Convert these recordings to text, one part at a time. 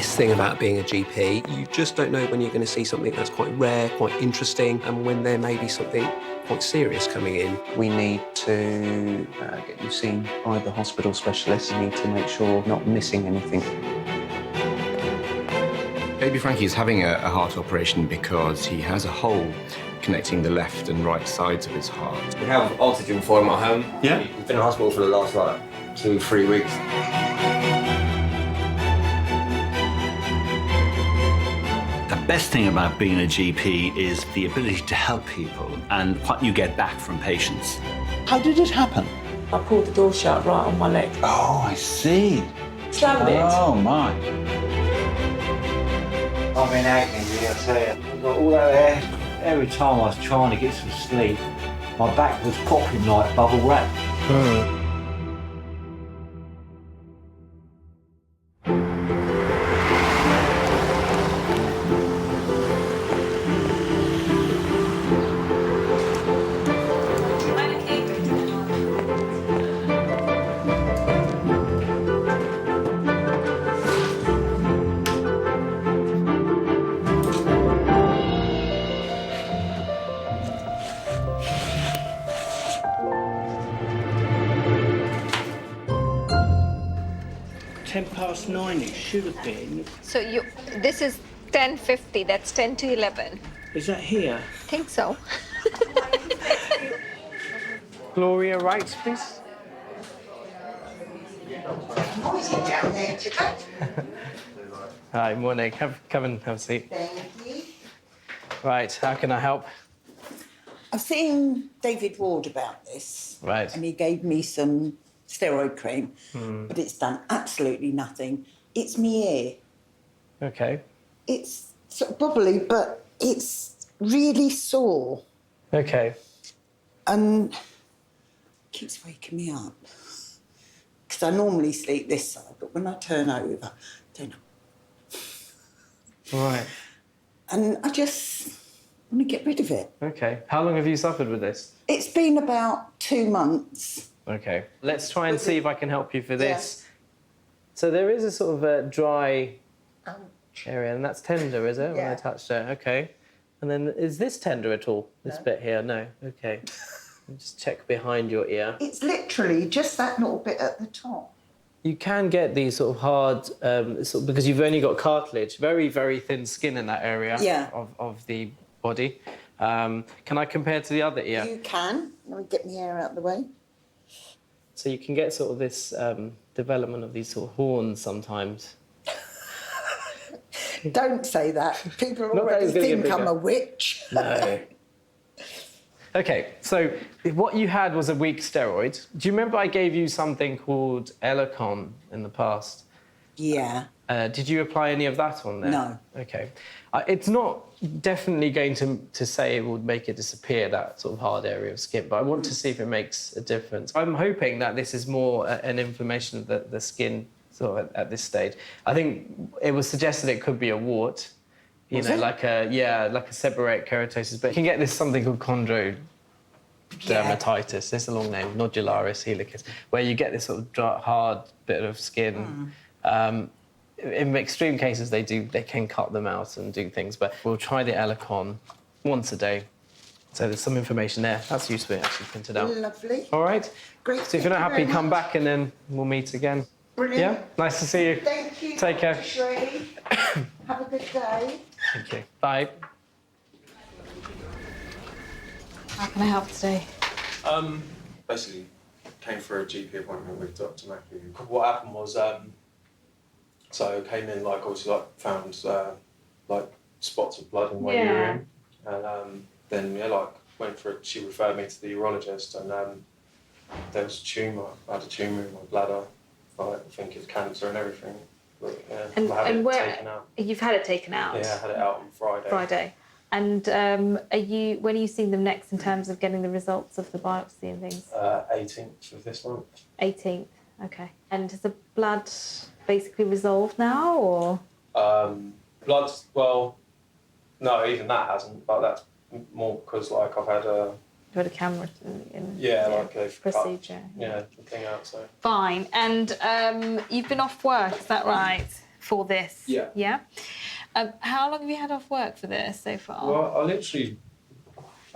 best thing about being a GP. You just don't know when you're going to see something that's quite rare, quite interesting, and when there may be something quite serious coming in. We need to get you seen by the hospital specialist. We need to make sure we're not missing anything. Baby Frankie is having a heart operation because he has a hole connecting the left and right sides of his heart. We have oxygen for him at home. Yeah? He's been in hospital for the last, 2-3 weeks. The best thing about being a GP is the ability to help people and what you get back from patients. How did it happen? I pulled the door shut right on my leg. Oh, I see. Slammed it. Oh, my. I've been acting here, I tell you. I've got all that hair. Every time I was trying to get some sleep, my back was popping like bubble wrap. (9) It should have been. So this is 10:50. That's 10 to 11. Is that here? I think so. Gloria Wright, please. Hi, morning. Come and have a seat. Thank you. Right, how can I help? I've seen David Ward about this. Right. And he gave me some steroid cream, but it's done absolutely nothing. It's me ear. Okay. It's sort of bubbly, but it's really sore. Okay. And it keeps waking me up. Because I normally sleep this side, but when I turn over, I don't know. Right. And I just want to get rid of it. Okay. How long have you suffered with this? It's been about 2 months. Okay. Let's try and see if I can help you for this. Yeah. So there is a sort of a dry area, and that's tender, is it? Yeah. When I touched it. Okay. And then is this tender at all? This bit here? No. Okay. Just check behind your ear. It's literally just that little bit at the top. You can get these sort of hard, because you've only got cartilage, very, very thin skin in that area of the body. Can I compare to the other ear? You can. Let me get my hair out of the way. So you can get sort of this development of these sort of horns sometimes. Don't say that. People already think I'm a witch. No. Okay, so what you had was a weak steroid. Do you remember I gave you something called Leukaemia in the past? Yeah. Did you apply any of that on there? No. Okay. It's not definitely going to say it would make it disappear, that sort of hard area of skin, but I want to see if it makes a difference. I'm hoping that this is more an inflammation of the skin sort of at this stage. I think it was suggested it could be a wart, like a seborrheic keratosis, but you can get this something called chondrodermatitis. It's a long name, nodularis helicus, where you get this sort of dry, hard bit of skin. In extreme cases, they can cut them out and do things, but we'll try the Leukaemia once a day. So there's some information there. That's useful, actually, printed out. Lovely. All right. Great. So if you're not happy, come back and then we'll meet again. Brilliant. Yeah? Nice to see you. Thank you. Take care. Shri. Have a good day. Thank you. Bye. How can I help today? Basically, came for a GP appointment with Dr. Muki. What happened was, so came in, obviously, found, spots of blood in my urine. And then, went for it. She referred me to the urologist, and there was a tumour. I had a tumour in my bladder. I think it's cancer and everything. But, yeah, I had it taken out. You've had it taken out? Yeah, I had it out on Friday. And when are you seeing them next in terms of getting the results of the biopsy and things? 18th of this month. 18th, okay. And has the blood basically resolved now, or? Blood, well, no, even that hasn't, but that's more because, I've had a... You had a camera in a procedure. The thing out, so... Fine. And you've been off work, is that right? for this? Yeah. Yeah? How long have you had off work for this so far? Well,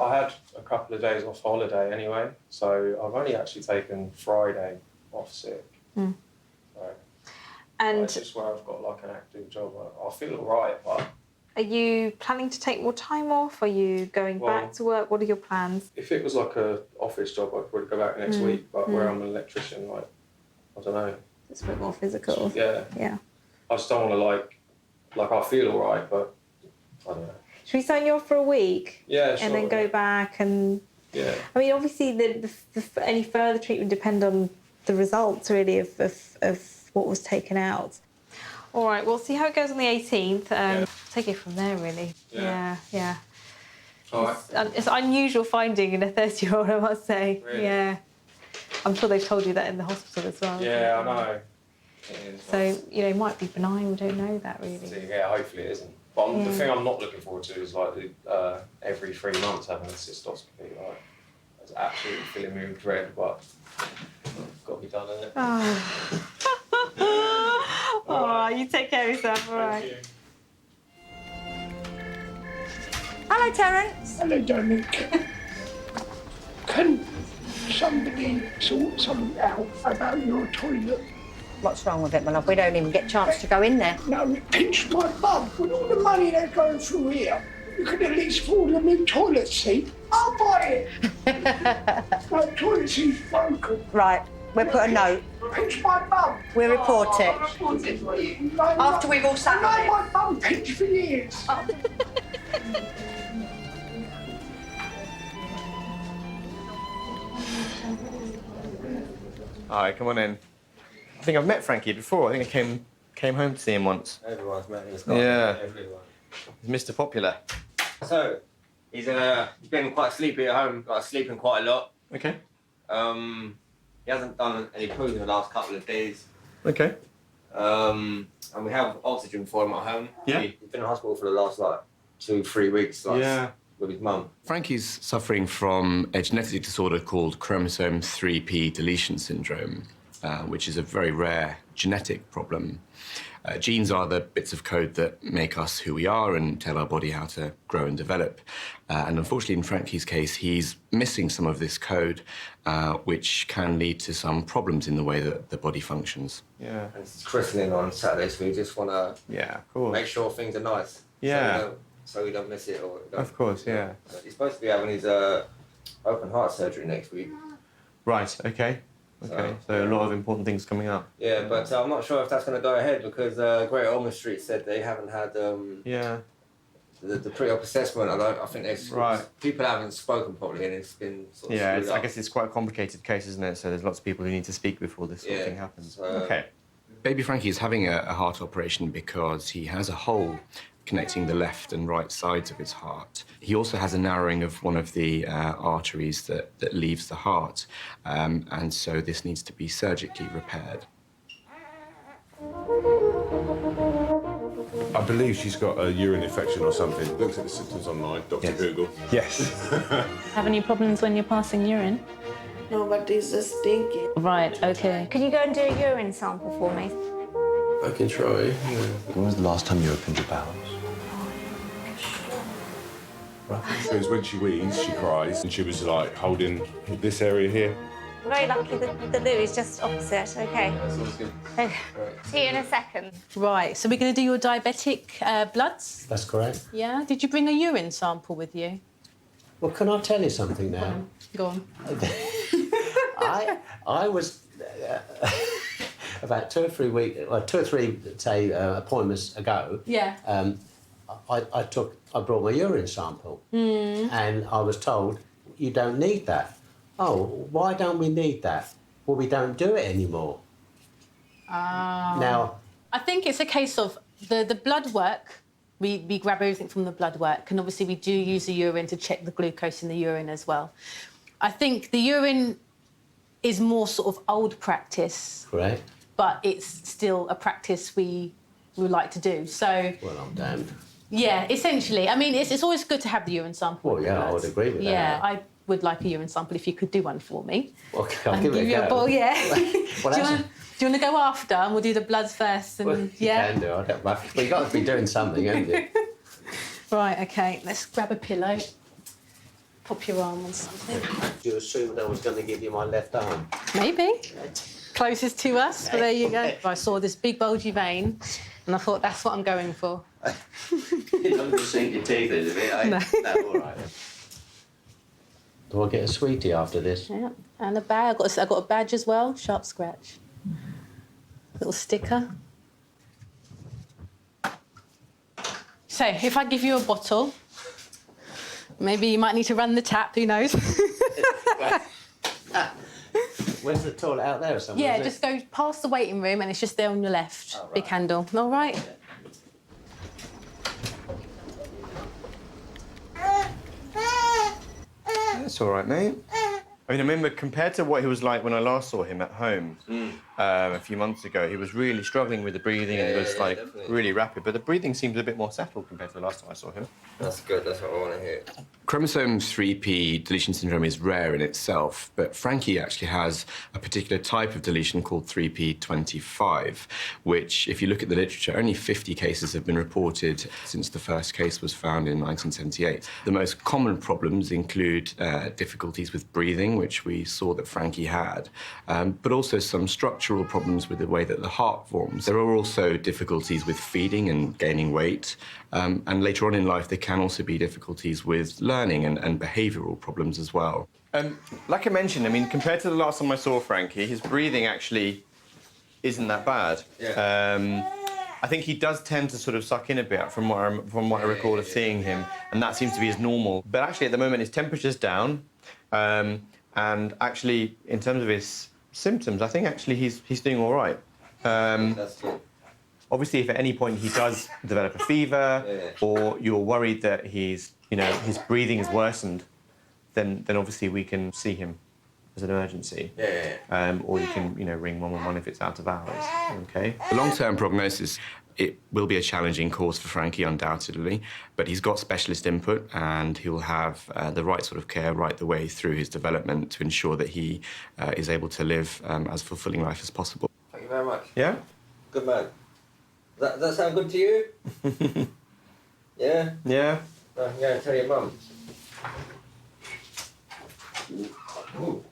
I had a couple of days off holiday anyway, so I've only actually taken Friday off sick. Mm. So And it's just where I've got like an active job. I feel all right, but are you planning to take more time off? Are you going back to work? What are your plans? if it was like a office job, I'd probably go back next week. But where I'm an electrician, like, I don't know. It's a bit more physical. Yeah. Yeah. I just don't want to like I feel all right, but I don't know. Should we sign you off for a week? Yeah, sure. And then go back and... Yeah. I mean, obviously, any further treatment depend on the results, really, of what was taken out. All right, we'll see how it goes on the 18th. Take it from there, really. Yeah. All right. It's unusual finding in a 30-year-old, I must say. Really? Yeah. I'm sure they've told you that in the hospital as well. Yeah, I know. So, it might be benign. We don't know that, really. So, yeah, hopefully it isn't. But the thing I'm not looking forward to is like every 3 months having a cystoscopy. Like, it's absolutely filling me with dread, but it's got to be done, isn't it? Oh, you take care of yourself, all right. Thank you. Hello, Terence. Hello, Dominic. Can somebody sort something out about your toilet? What's wrong with it, my love? We don't even get a chance to go in there. No, it pinched my bum. With all the money they're going through here, you could at least afford a new toilet seat. I'll buy it. My toilet seat's broken. Right, we'll put a note. Pinched my bum. We'll report it. I'll report it for you. After we've all sat on I've it. my bum pinched for years. Hi, come on in. I think I've met Frankie before. I think I came home to see him once. Everyone's met him. It's got everyone. He's Mr. Popular. So, he's been quite sleepy at home, like sleeping quite a lot. Okay. He hasn't done any poo in the last couple of days. Okay. And we have oxygen for him at home. Yeah. He's been in hospital for the last 2-3 weeks. With his mum. Frankie's suffering from a genetic disorder called chromosome 3p deletion syndrome, which is a very rare genetic problem. Genes are the bits of code that make us who we are and tell our body how to grow and develop. And unfortunately, in Frankie's case, he's missing some of this code, which can lead to some problems in the way that the body functions. Yeah. And it's christening on Saturday, so we just want to make sure things are nice. Yeah. So we don't miss it. Of course, yeah. He's supposed to be having his open heart surgery next week. Right, okay. Okay, so a lot of important things coming up. Yeah, but I'm not sure if that's going to go ahead because Great Ormond Street said they haven't had the pre-op assessment. I think people haven't spoken properly and it's been sort of screwed up. I guess it's quite a complicated case, isn't it? So there's lots of people who need to speak before this sort of thing happens. Okay. Baby Frankie is having a heart operation because he has a hole connecting the left and right sides of his heart. He also has a narrowing of one of the arteries that leaves the heart, and so this needs to be surgically repaired. I believe she's got a urine infection or something. Looks at the symptoms online, Dr. Google. Yes. Have any problems when you're passing urine? No, but it's just stinking. Right, okay. Can you go and do a urine sample for me? I can try, When was the last time you opened your bowels? Because when she wheezes, she cries, and she was like holding this area here. Very lucky that the loo is just opposite. Okay. That's always good. Okay. See you in a second. Right, so we're going to do your diabetic bloods? That's correct. Yeah? Did you bring a urine sample with you? Well, can I tell you something now? Go on. I was about 2 or 3 weeks, well, 2 or 3 say appointments ago. Yeah. I brought my urine sample, and I was told you don't need that. Oh, why don't we need that? Well, we don't do it anymore. Now, I think it's a case of the blood work. We grab everything from the blood work, and obviously we do use the urine to check the glucose in the urine as well. I think the urine is more sort of old practice. correct? But it's still a practice we would like to do. So. Well, I'm damned. Yeah, essentially. I mean, it's always good to have the urine sample. Well, yeah, I would agree with that. Yeah, I would like a urine sample if you could do one for me. Okay, I'll and give it a you go. a ball, yeah. Well, Do you want to go after and we'll do the bloods first? And, Well, you yeah? can do, I don't mind. But you've got to be doing something, haven't you? Right, OK, let's grab a pillow. Pop your arm on something. You assumed I was going to give you my left arm? Maybe. Closest to us, but there you go. I saw this big bulgy vein and I thought that's what I'm going for. You don't just sink your teeth into it, eh? No. No, all right. Do I get a sweetie after this? Yeah, and a bag. I got a badge as well, sharp scratch. Little sticker. So, if I give you a bottle, maybe you might need to run the tap, who knows? Where's the toilet? Out there or somewhere? Yeah, is just go past the waiting room and it's just there on your left. Oh, right. Big handle. All right? That's all right, mate. I mean, I remember compared to what he was like when I last saw him at home a few months ago, he was really struggling with the breathing and it was like really rapid. But the breathing seems a bit more settled compared to the last time I saw him. That's good. That's what I want to hear. Chromosome 3p deletion syndrome is rare in itself, but Frankie actually has a particular type of deletion called 3p25, which, if you look at the literature, only 50 cases have been reported since the first case was found in 1978. The most common problems include difficulties with breathing, which we saw that Frankie had, but also some structural problems with the way that the heart forms. There are also difficulties with feeding and gaining weight, and later on in life there can also be difficulties with learning and behavioural problems as well. Like I mentioned, I mean, compared to the last time I saw Frankie, his breathing actually isn't that bad. Yeah. I think he does tend to sort of suck in a bit from what I recall of seeing him, and that seems to be his normal. But actually, at the moment, his temperature's down, and actually, in terms of his symptoms, I think actually he's doing all right. That's good. Obviously, if at any point he does develop a fever, or you're worried that his breathing has worsened, then obviously we can see him as an emergency. Or you can, ring 111 if it's out of hours. Okay. The long-term prognosis, it will be a challenging course for Frankie, undoubtedly, but he's got specialist input and he'll have the right sort of care right the way through his development to ensure that he is able to live as fulfilling life as possible. Thank you very much. Yeah? Good man. Does that sound good to you? Yeah? Yeah. Yeah, tell your mum. Ooh.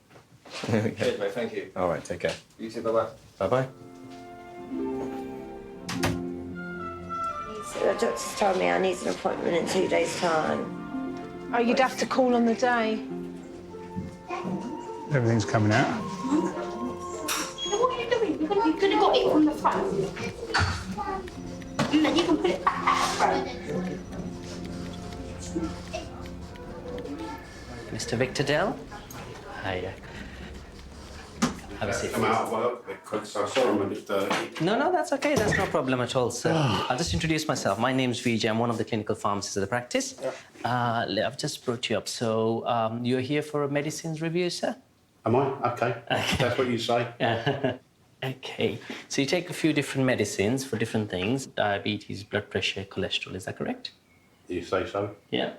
Cheers, mate. Thank you. All right, take care. You too. Bye-bye. Bye-bye. The doctor's told me I need an appointment in 2 days' time. Oh, you'd have to call on the day. Everything's coming out. What are you doing? You could have got it from the front. And then you can put it back at the front. Mr. Victor Dell? Hiya. Have a seat. I'm out of work a bit quick, so sorry I'm a bit dirty. No, that's okay. That's no problem at all, sir. I'll just introduce myself. My name's Vijay. I'm one of the clinical pharmacists of the practice. I've just brought you up. So you're here for a medicines review, sir? Am I? Okay. That's what you say. Okay. So you take a few different medicines for different things. Diabetes, blood pressure, cholesterol. Is that correct? You say so? Yeah.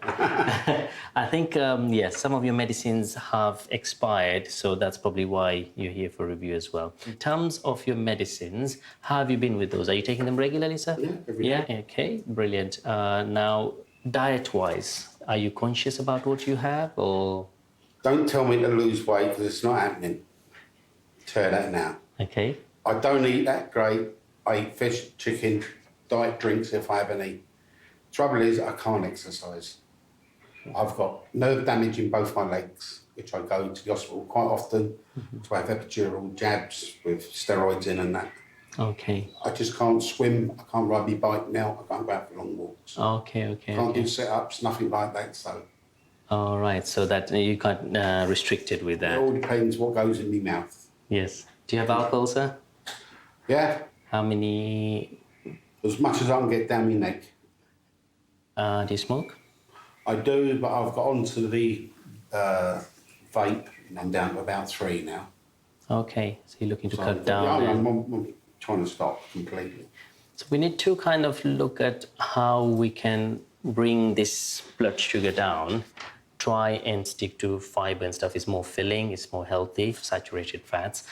I think, yes, some of your medicines have expired, so that's probably why you're here for review as well. In terms of your medicines, how have you been with those? Are you taking them regularly, sir? Yeah, every day. Yeah, okay, brilliant. Now, diet-wise, are you conscious about what you have, or...? Don't tell me to lose weight, because it's not happening. Tell you that now. Okay. I don't eat that great. I eat fish, chicken, diet drinks if I have any. Trouble is, I can't exercise. I've got nerve damage in both my legs, which I go to the hospital quite often to have epidural jabs with steroids in and that. Okay. I just can't swim, I can't ride my bike now, I can't go out for long walks. Okay. Can't do sit-ups, nothing like that, so... All right, so that you can't restricted with that. It all depends what goes in my mouth. Yes. Do you have alcohol, sir? Yeah. How many? As much as I can get down my neck. Do you smoke? I do, but I've got onto the vape, and I'm down to about 3 now. Okay, so you're looking to So, cut down. Yeah, and- I'm trying to stop completely. So we need to kind of look at how we can bring this blood sugar down. Try and stick to fiber and stuff. It's more filling, it's more healthy, saturated fats.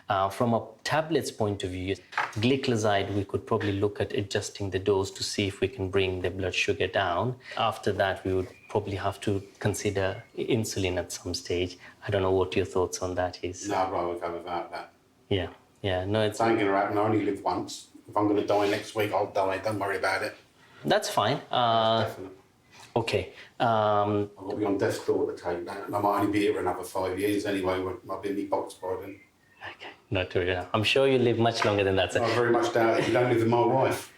From a tablets point of view, gliclazide, we could probably look at adjusting the dose to see if we can bring the blood sugar down. After that, we would probably have to consider insulin at some stage. I don't know what your thoughts on that is. No, I'd rather go without that. Yeah, yeah, no, it's... It ain't going to happen. I only live once. If I'm going to die next week, I'll die. Don't worry about it. That's fine. Definitely. Okay. I've got to be on death's door to take that, and I might only be here for another 5 years anyway. I'll be in my box by then. Okay, not to worry. I'm sure you live much longer than that, sir. I very much doubt it. You don't live with my wife.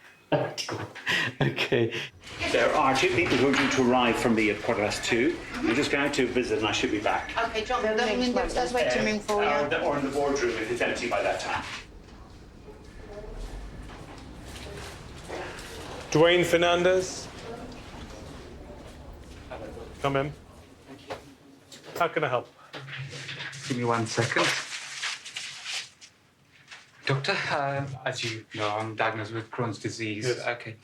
Okay. There are 2 people who are due to arrive from me at 2:15. I'm just going to visit and I should be back. Okay, John, there's waiting room for you. Or in the boardroom if it's empty by that time. Dwayne Fernandez. Come in. How can I help? Give me 1 second. Doctor, as you know, I'm diagnosed with Crohn's disease. Yes. Okay.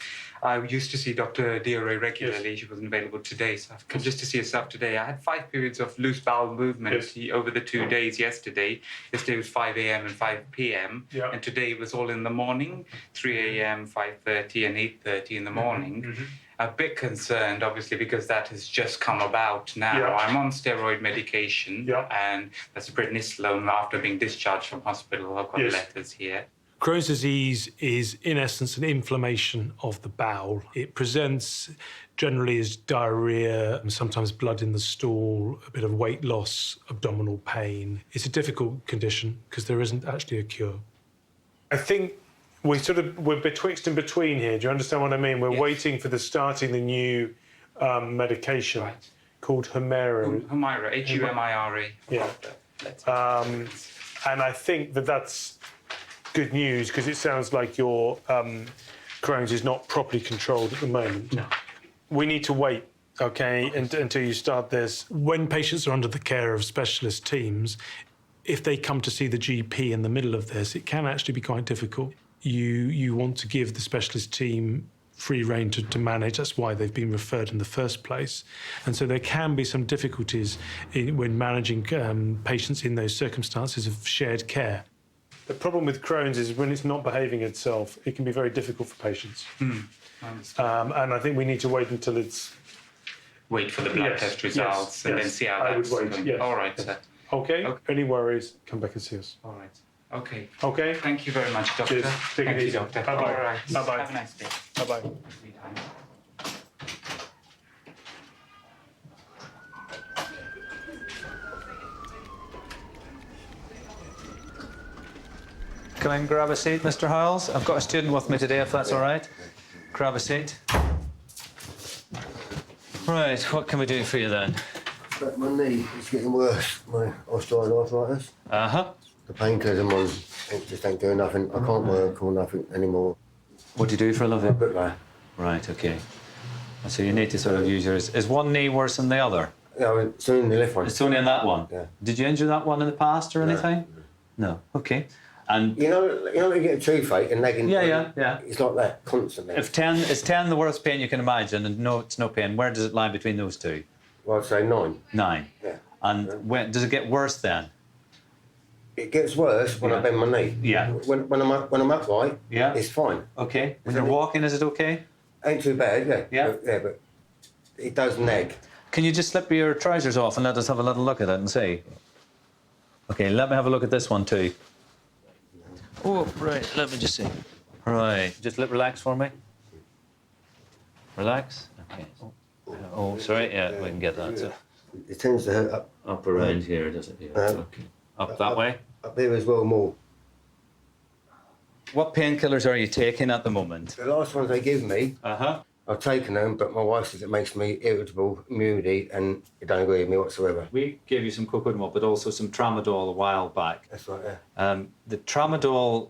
I used to see Dr. Diore regularly. Yes. She wasn't available today, so I've come just to see herself today. I had 5 periods of loose bowel movement over the 2 days yesterday. Yesterday was 5 a.m. and 5 p.m. Yeah. And today it was all in the morning, 3 a.m., 5:30 and 8:30 in the morning. Mm-hmm. A bit concerned, obviously, because that has just come about now. Yeah. I'm on steroid medication, and that's prednisolone after being discharged from hospital. I've got letters here. Crohn's disease is, in essence, an inflammation of the bowel. It presents generally as diarrhea, and sometimes blood in the stool, a bit of weight loss, abdominal pain. It's a difficult condition because there isn't actually a cure. I think we're betwixt and between here. Do you understand what I mean? We're waiting for starting the new medication called Humira. Humira, H-U-M-I-R-A. Yeah. And I think that's good news because it sounds like your Crohn's is not properly controlled at the moment. No. We need to wait, okay, until you start this. When patients are under the care of specialist teams, if they come to see the GP in the middle of this, it can actually be quite difficult. You want to give the specialist team free rein to manage. That's why they've been referred in the first place. And so there can be some difficulties when managing patients in those circumstances of shared care. The problem with Crohn's is when it's not behaving itself, it can be very difficult for patients. And I think we need to wait until it's... Wait for the blood test results and then see how that's going. I would wait, yes. All right, sir. Okay. Any worries, come back and see us. All right. Okay. Okay. Thank you very much, Doctor. Cheers. Take it easy. Doctor. Bye-bye. All right. Bye-bye. Have a nice day. Bye-bye. Come in, grab a seat, Mr. Hiles. I've got a student with me today, if that's all right. Grab a seat. Right, what can we do for you then? My knee is getting worse, my osteoarthritis. Uh-huh. The painkillers I'm on just ain't doing nothing. I can't work or nothing anymore. What do you do for a living? Bricklayer. Right, OK. So you need to sort of use yours. Is one knee worse than the other? Yeah, it's only in the left one. It's only in that one? Yeah. Did you injure that one in the past or anything? No. OK. And you know when you get a toothache and nagging. Yeah. It's like that constantly. If 10 is 10 the worst pain you can imagine, and no, it's no pain. Where does it lie between those two? Well, I'd say 9. 9. Yeah. And when does it get worse then? It gets worse when I bend my knee. Yeah. When I'm upright, it's fine. Okay. When you're walking, is it okay? Ain't too bad, yeah. Yeah. But it does nag. Can you just slip your trousers off and let us have a little look at it and see? Okay, let me have a look at this one too. Oh, right, let me just see. Right, just relax for me. Relax. Okay. Oh, sorry, yeah, we can get that. So. It tends to hurt up around here, does it? Yeah. Okay. Up that way? Up here as well, more. What painkillers are you taking at the moment? The last ones they give me, I've taken them, but my wife says it makes me irritable, moody, and it don't agree with me whatsoever. We gave you some cocodamol, but also some tramadol a while back. That's right, yeah. The tramadol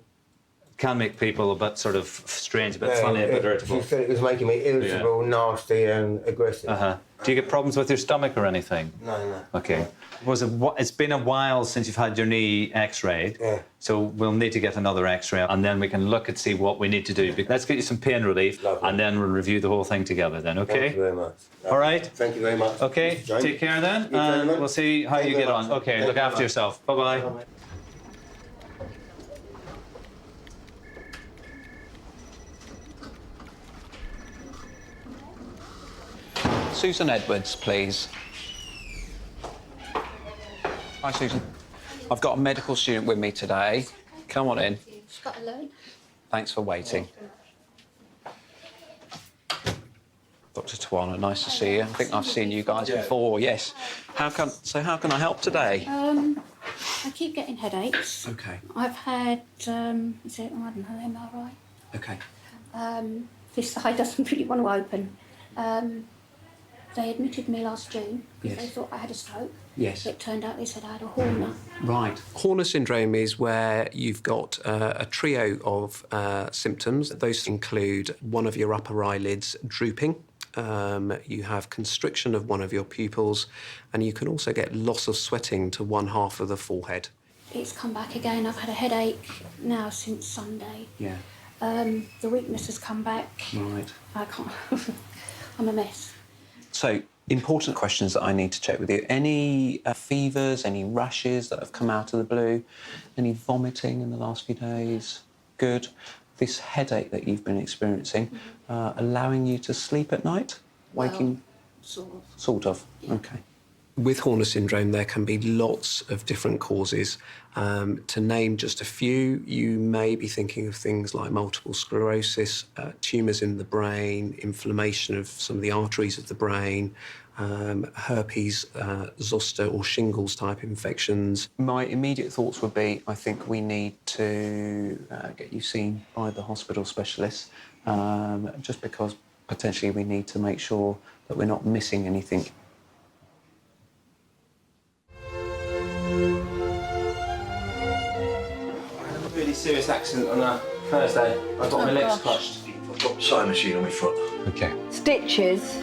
can make people a bit sort of strange, a bit funny, a bit irritable. She said it was making me irritable, nasty, and aggressive. Do you get problems with your stomach or anything? No. Okay. It's been a while since you've had your knee x-rayed, so we'll need to get another x-ray and then we can look and see what we need to do. Let's get you some pain relief and then we'll review the whole thing together then, okay? Thank you very much. All right? Thank you very much. Okay, take care then, and we'll see how you get on. Okay, look after yourself. Bye-bye. Susan Edwards, please. Hi, Susan. I've got a medical student with me today. Come on in. She's got to learn. Thanks for waiting. Dr. Tawana, nice to see you. I think I've seen you guys before, yes. How can I help today? I keep getting headaches. Okay. I've had, is it, I don't know, MRI. Okay. This side doesn't really want to open. They admitted me last June because they thought I had a stroke. Yes. It turned out they said I had a Horner. Right. Horner syndrome is where you've got a trio of symptoms. Those include one of your upper eyelids drooping. You have constriction of one of your pupils, and you can also get loss of sweating to one half of the forehead. It's come back again. I've had a headache now since Sunday. Yeah. The weakness has come back. Right. I can't. I'm a mess. So, important questions that I need to check with you. Any fevers, any rashes that have come out of the blue? Any vomiting in the last few days? Good. This headache that you've been experiencing, allowing you to sleep at night? Waking? Sort of. Sort of, OK. With Horner syndrome, there can be lots of different causes. To name just a few, you may be thinking of things like multiple sclerosis, tumours in the brain, inflammation of some of the arteries of the brain, herpes, zoster or shingles type infections. My immediate thoughts would be, I think we need to get you seen by the hospital specialist, just because potentially we need to make sure that we're not missing anything. Really serious accident on a Thursday. I got my legs crushed. I've got sewing machine on my foot. Okay. Stitches.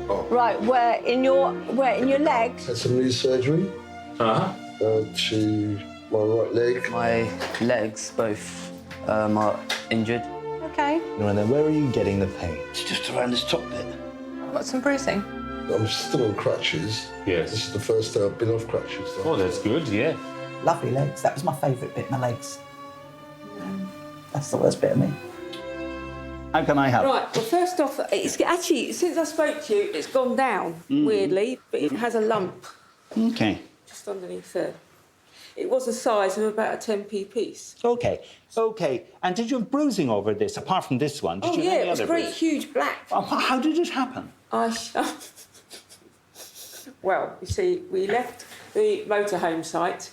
Oh. Right, where in your legs? Had some knee surgery. To my right leg. My legs both are injured. Okay. And then where are you getting the pain? It's just around this top bit. Got some bruising. I'm still on crutches. Yes. This is the first day I've been off crutches. Oh, that's good, yeah. Lovely legs. That was my favourite bit, my legs. That's the worst bit of me. How can I help? Right, well, first off, it's actually, since I spoke to you, it's gone down, weirdly, but it has a lump. Okay. Just underneath there. It was the size of about a 10p piece. Okay. Okay. And did you have bruising over this, apart from this one? Did you have any it was other great, bruise? huge black. How did it happen? Well, you see, we left the motorhome site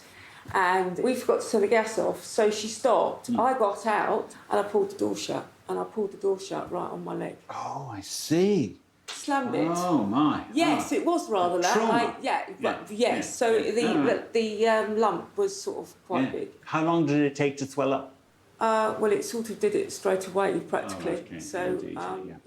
and we forgot to turn the gas off, so she stopped. I got out and I pulled the door shut, and I pulled the door shut right on my leg. Oh, I see. Slammed it. Oh, my. Yes, it was rather that. Trauma. Yes. So the lump was sort of quite big. How long did it take to swell up? Well, it sort of did it straight away, practically. okay. So,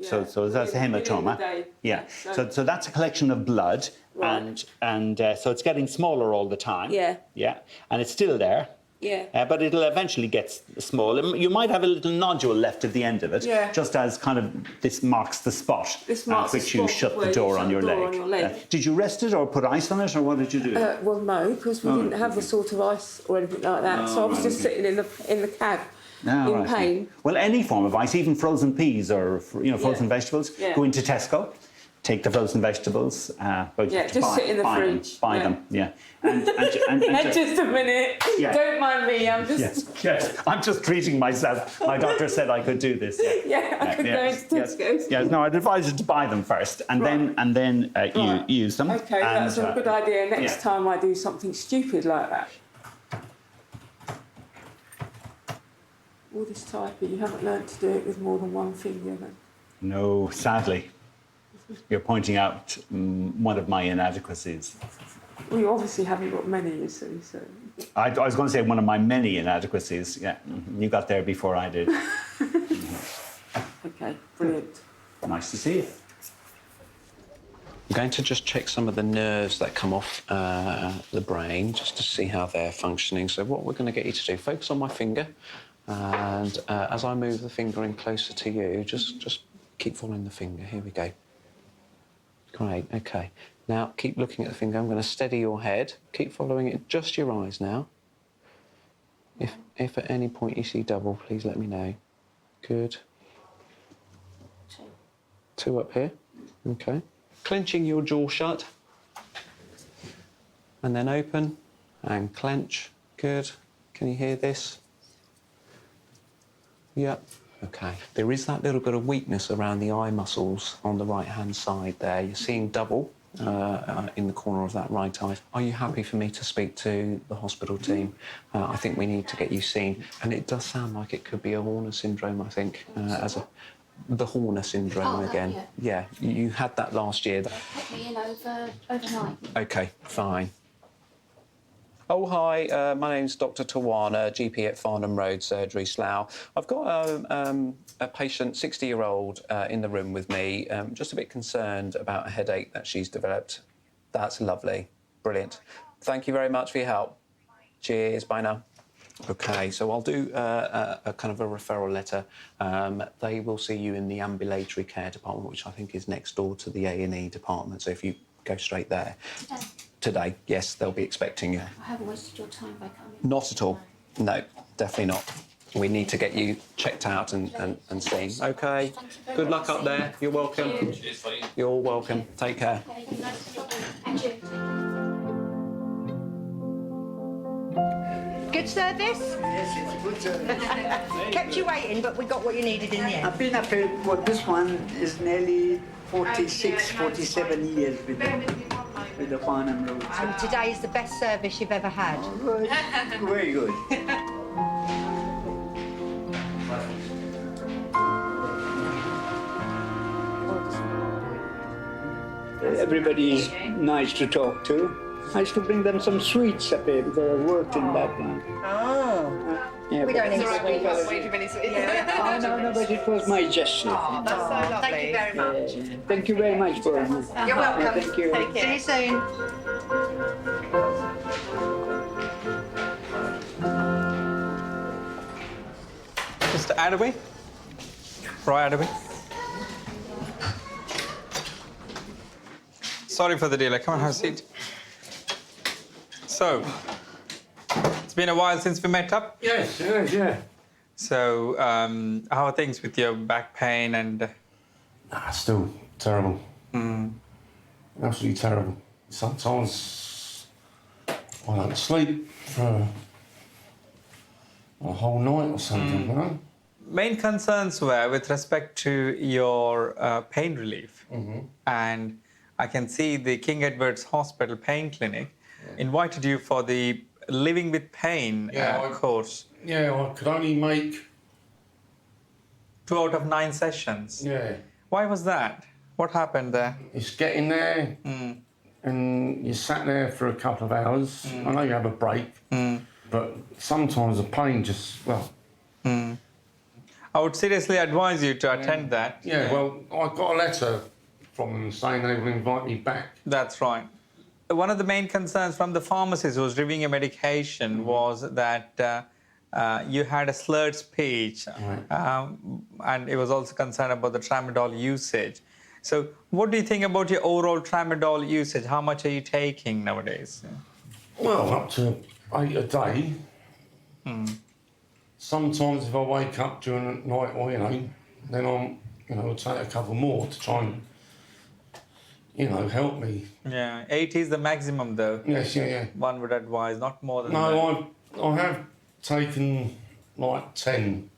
So that's a hematoma. Yeah. So that's a collection of blood, Right. and so it's getting smaller all the time. Yeah. Yeah. And it's still there. Yeah. But it'll eventually get small. You might have a little nodule left at the end of it, Yeah. just as kind of this marks the spot This marks the which you spot shut where the you door shut on your the door leg. on your leg. Did you rest it or put ice on it, or what did you do? Well, no, because we didn't have the sort of ice or anything like that. So I was just sitting in the cab in pain. Well, any form of ice, even frozen peas or frozen vegetables, Yeah. go into Tesco, take the frozen vegetables, Just sit in the fridge. buy them, yeah. And Just a minute. Yeah. Don't mind me. I'm just. Yes, I'm just treating myself. My doctor said I could do this. I could go into Tesco's. Yes, no, I'd advise you to buy them first, and then you use them. Okay, that's a good idea. Next time I do something stupid like that. All this typing, you haven't learned to do it with more than one finger, then? No, sadly. You're pointing out one of my inadequacies. Well, you obviously haven't got many, you see, so... I was going to say one of my many inadequacies. Yeah, you got there before I did. Okay, brilliant. Nice to see you. I'm going to just check some of the nerves that come off the brain, just to see how they're functioning. So what we're going to get you to do, focus on my finger, and as I move the finger in closer to you, just keep following the finger. Here we go. Great, OK. Now, keep looking at the finger. I'm going to steady your head. Keep following it, just your eyes now. If at any point you see double, please let me know. Good. 2 up here. OK. clenching your jaw shut. And then open and clench. Good. Can you hear this? Yep. Okay. There is that little bit of weakness around the eye muscles on the right-hand side there. You're seeing double in the corner of that right eye. Are you happy for me to speak to the hospital team? I think we need to get you seen. And it does sound like it could be a Horner syndrome, I think, the Horner syndrome again. Yeah, you had that last year. Put me in overnight. OK, fine. Oh, hi, my name's Dr Tawana, GP at Farnham Road Surgery, Slough. I've got a patient, 60-year-old, in the room with me, just a bit concerned about a headache that she's developed. That's lovely. Brilliant. Thank you very much for your help. Cheers. Bye now. OK, so I'll do a kind of a referral letter. They will see you in the ambulatory care department, which I think is next door to the A&E department, so if you go straight there. Today, yes, they'll be expecting you. I haven't wasted your time by coming. Not at all. No, definitely not. We need to get you checked out and seen. OK. Good luck up there. You're welcome. You're welcome. Take care. Good service? Yes, it's a good service. Kept you waiting, but we got what you needed in the end. I've been up here, well, this one is nearly 46, 47 years with the Farnham Road. And today is the best service you've ever had. Oh, good. Very good. Everybody is nice to talk to. I used to bring them some sweets up here because I worked in that one. Oh. Yeah, We don't need but- sweets. Wait a minute. Oh, no, but it was my gesture. Oh, that's so lovely. Thank you very much. Thank you very much for it. You're welcome. Thank you. Take care. See you soon. Mr. Adaway? Roy Adaway? Sorry for the delay. Come on, have a seat. So, it's been a while since we met up. Yes, yeah. So, how are things with your back pain and... Still terrible. Mm. Absolutely terrible. Sometimes I don't sleep for a whole night or something, you know? Main concerns were with respect to your pain relief. And I can see the King Edward's Hospital Pain Clinic invited you for the Living with Pain course. Yeah, I could only make 2 out of 9 sessions. Yeah. Why was that? What happened there? It's getting there, and you sat there for a couple of hours. I know you have a break, but sometimes the pain just, well... I would seriously advise you to attend that. Yeah, well, I got a letter from them saying they will invite me back. That's right. One of the main concerns from the pharmacist who was reviewing your medication was that you had a slurred speech, and it was also concerned about the tramadol usage. So what do you think about your overall tramadol usage? How much are you taking nowadays? Well, up to 8 a day. Sometimes if I wake up during the night, or, then I'll take a couple more to try and, help me. Yeah, 8 is the maximum though. Yes, yeah. One would advise, not more than that. No, I have taken like 10.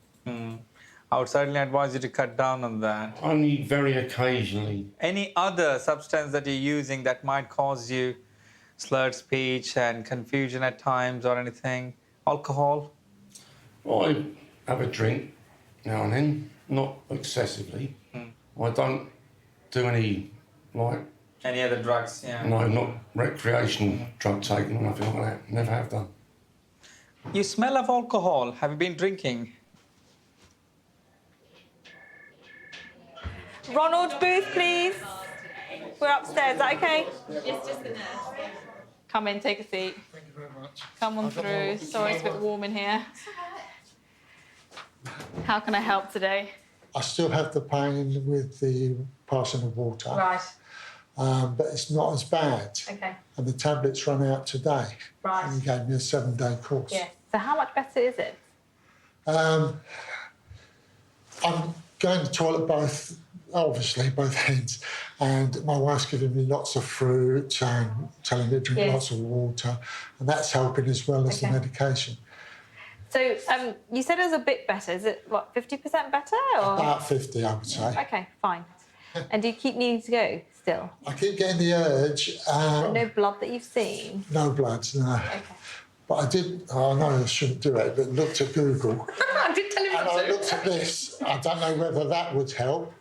I would certainly advise you to cut down on that. Only very occasionally. Any other substance that you're using that might cause you slurred speech and confusion at times or anything? Alcohol? I have a drink now and then, not excessively. I don't do any, Any other drugs, yeah. No, not recreational drug taking or nothing like that. Never have done. You smell of alcohol. Have you been drinking? Ronald Booth, please. We're upstairs. Is that okay? Yes, just the nurse. Come in, take a seat. Thank you very much. Come on through. Sorry, it's a bit warm in here. How can I help today? I still have the pain with the passing of water. Right. But it's not as bad. Okay. And the tablets run out today. Right. And he gave me a 7-day course. Yes. So how much better is it? I'm going to the toilet both obviously, both ends. And my wife's giving me lots of fruit and telling me to drink lots of water. And that's helping as well as the medication. So you said it was a bit better. Is it, what, 50% better? Or? About 50, I would say. OK, fine. And do you keep needing to go still? I keep getting the urge. No blood that you've seen? No bloods, no. OK. But I did, I know I shouldn't do it, but looked at Google. I did tell you and I looked at this. I don't know whether that would help.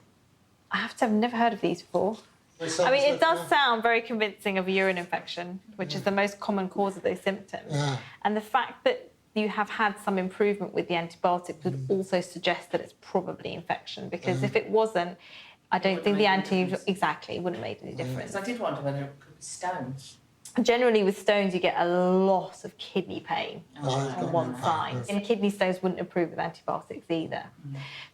I have to have never heard of these before. I mean, it does sound very convincing of a urine infection, which is the most common cause of those symptoms. Yeah. And the fact that you have had some improvement with the antibiotics would also suggest that it's probably infection, because if it wasn't, I don't think the exactly wouldn't have made any difference. I did wonder whether it could be stones. Generally, with stones, you get a lot of kidney pain on one side. And kidney stones wouldn't improve with antibiotics either.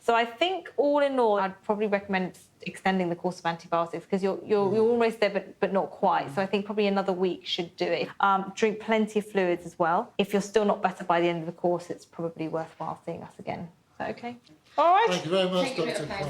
So I think, all in all, I'd probably recommend extending the course of antibiotics, because you're almost there, but not quite. So I think probably another week should do it. Drink plenty of fluids as well. If you're still not better by the end of the course, it's probably worthwhile seeing us again. Is that OK? All right. Thank you very much, Dr. Crohn.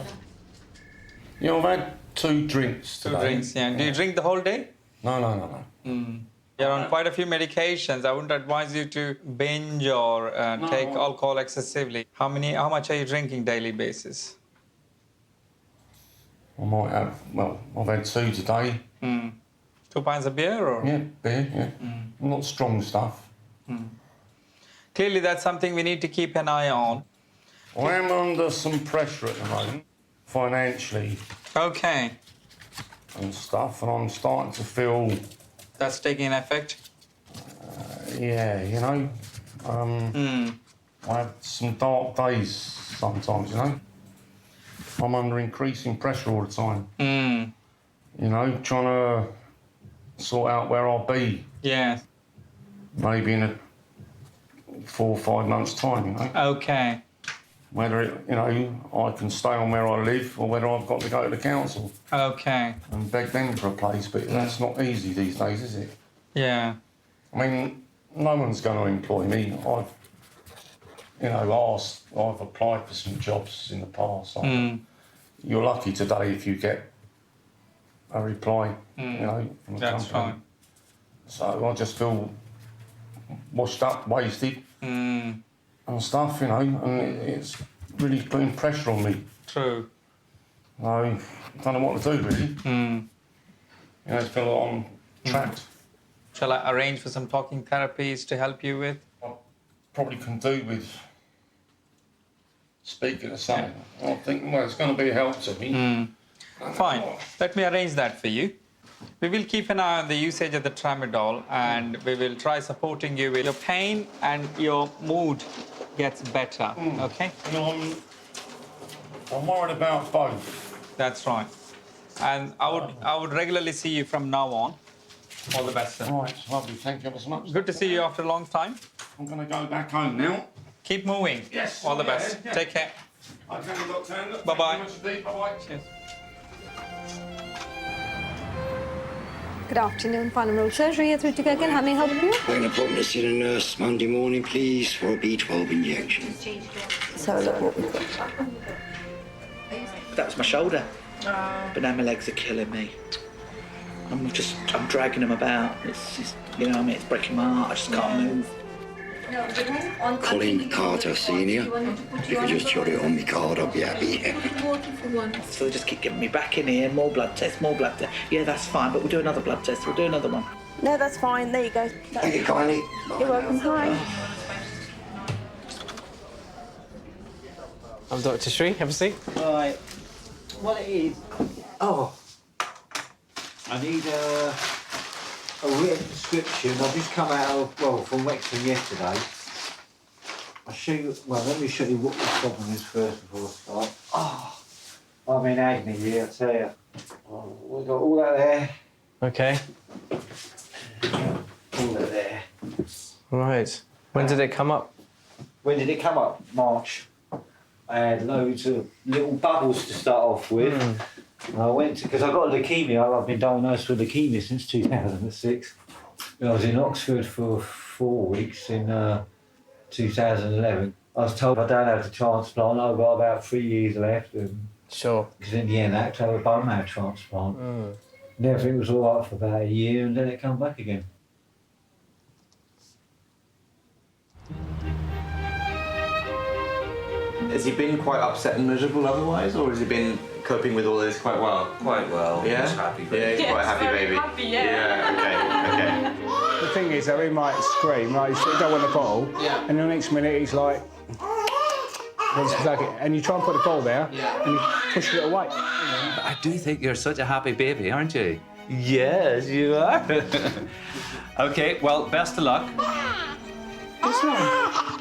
Yeah, I've had 2 drinks today. 2 drinks, yeah. Do you drink the whole day? No. You're on quite a few medications. I wouldn't advise you to binge or take alcohol excessively. How much are you drinking daily basis? I might have, well, I've had 2 today. 2 pints of beer, or? Yeah, beer, yeah. Not strong stuff. Clearly, that's something we need to keep an eye on. I am under some pressure at the moment, financially. OK. And stuff, and I'm starting to feel... That's taking an effect? Yeah, you know. I have some dark days sometimes, you know. I'm under increasing pressure all the time. You know, trying to sort out where I'll be. Yeah. Maybe in 4 or 5 months' time, you know. OK. Whether, you know, I can stay on where I live or whether I've got to go to the council. OK. And beg them for a place, but that's not easy these days, is it? Yeah. I mean, no one's going to employ me. I've applied for some jobs in the past. You're lucky today if you get a reply, you know, from the company. Right. So I just feel washed up, wasted, and stuff, you know, and it's really putting pressure on me. True. I don't know what to do, really. You know, I feel like I'm trapped. Shall I arrange for some talking therapies to help you with? I probably can do with speaking to someone. I think, well, it's going to be a help to me. Fine. Let me arrange that for you. We will keep an eye on the usage of the tramadol, and we will try supporting you with your pain and your mood gets better. OK? You know, I'm worried about both. That's right. And I would regularly see you from now on. All the best, sir. Right, lovely. Thank you ever so much. Good to see you after a long time. I'm going to go back home now. Keep moving. Yes. All the best. Yeah. Take care. Okay, Dr. Bye-bye. Bye-bye. Cheers. Good afternoon, Final Surgery. It's Rutika again. How may I help you? We're going to appointment to see the nurse Monday morning, please, for a B12 injection. Let's have a look what we've got. That was my shoulder. But now my legs are killing me. I'm dragging them about. It's you know what I mean, it's breaking my heart. I just can't move. Colin Carter Senior. If you could just jot it on my card, I'll be happy. So they just keep giving me back in here, more blood tests, more blood tests. Yeah, that's fine, but we'll do another blood test. We'll do another one. No, that's fine. There you go. Thank you kindly. You're welcome. Hi. I'm Dr. Sri. Have a seat. Right. What it is? Oh, I need a written prescription. I've just come out of, from Wexham yesterday. Let me show you what the problem is first before I start. Oh, I'm in agony here, I tell you. Oh, we've got all that there. Okay. All that there. Right. When did it come up? When did it come up? March. I had loads of little bubbles to start off with. I went to, because I've got leukaemia. I've been diagnosed with leukaemia since 2006. I was in Oxford for 4 weeks in 2011. I was told I don't have the transplant. I've got about 3 years left. And Sure. Because in the end, I had to have a bone marrow transplant. And everything was all right for about a year, and then it come back again. Has he been quite upset and miserable otherwise, or has he been coping with all this quite well? Quite well. Yeah? He's happy. Yeah, he's quite a happy baby. Happy, Yeah, okay. The thing is, though, he might scream, like, he don't want the ball, and the next minute he's like, and you try and put the ball there, and you push it away. I do think you're such a happy baby, aren't you? Yes, you are. Okay, well, best of luck. What's wrong?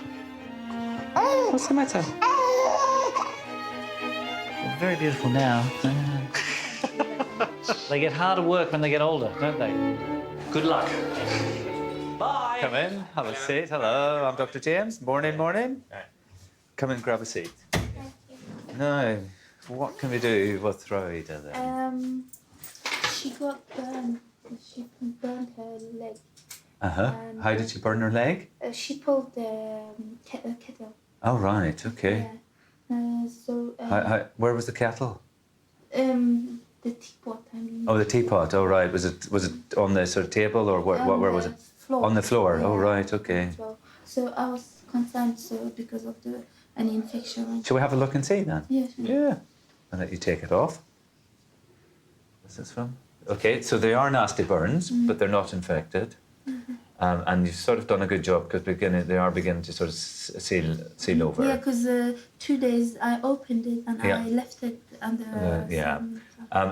What's the matter? They're very beautiful now. They get harder work when they get older, don't they? Good luck. Bye. Come in, have a seat. Hello, I'm Dr. James. Morning, morning. Come in, grab a seat. Now, what can we do with Rhoda then? She got burned. She burned her leg. How did she burn her leg? She pulled the kettle. Oh, right, okay. Where was the kettle? The teapot. I mean. Oh, the teapot. Oh, right. Was it on the sort of table or where was it? Floor. On the floor. Yeah. Oh, right. Okay. So I was concerned because of an infection. Shall we have a look and see then? Yeah. Yeah. I'll let you take it off. What's this from? Okay, so they are nasty burns, but they're not infected. And you've sort of done a good job because they are beginning to sort of seal over. Yeah, because 2 days I opened it and I left it under.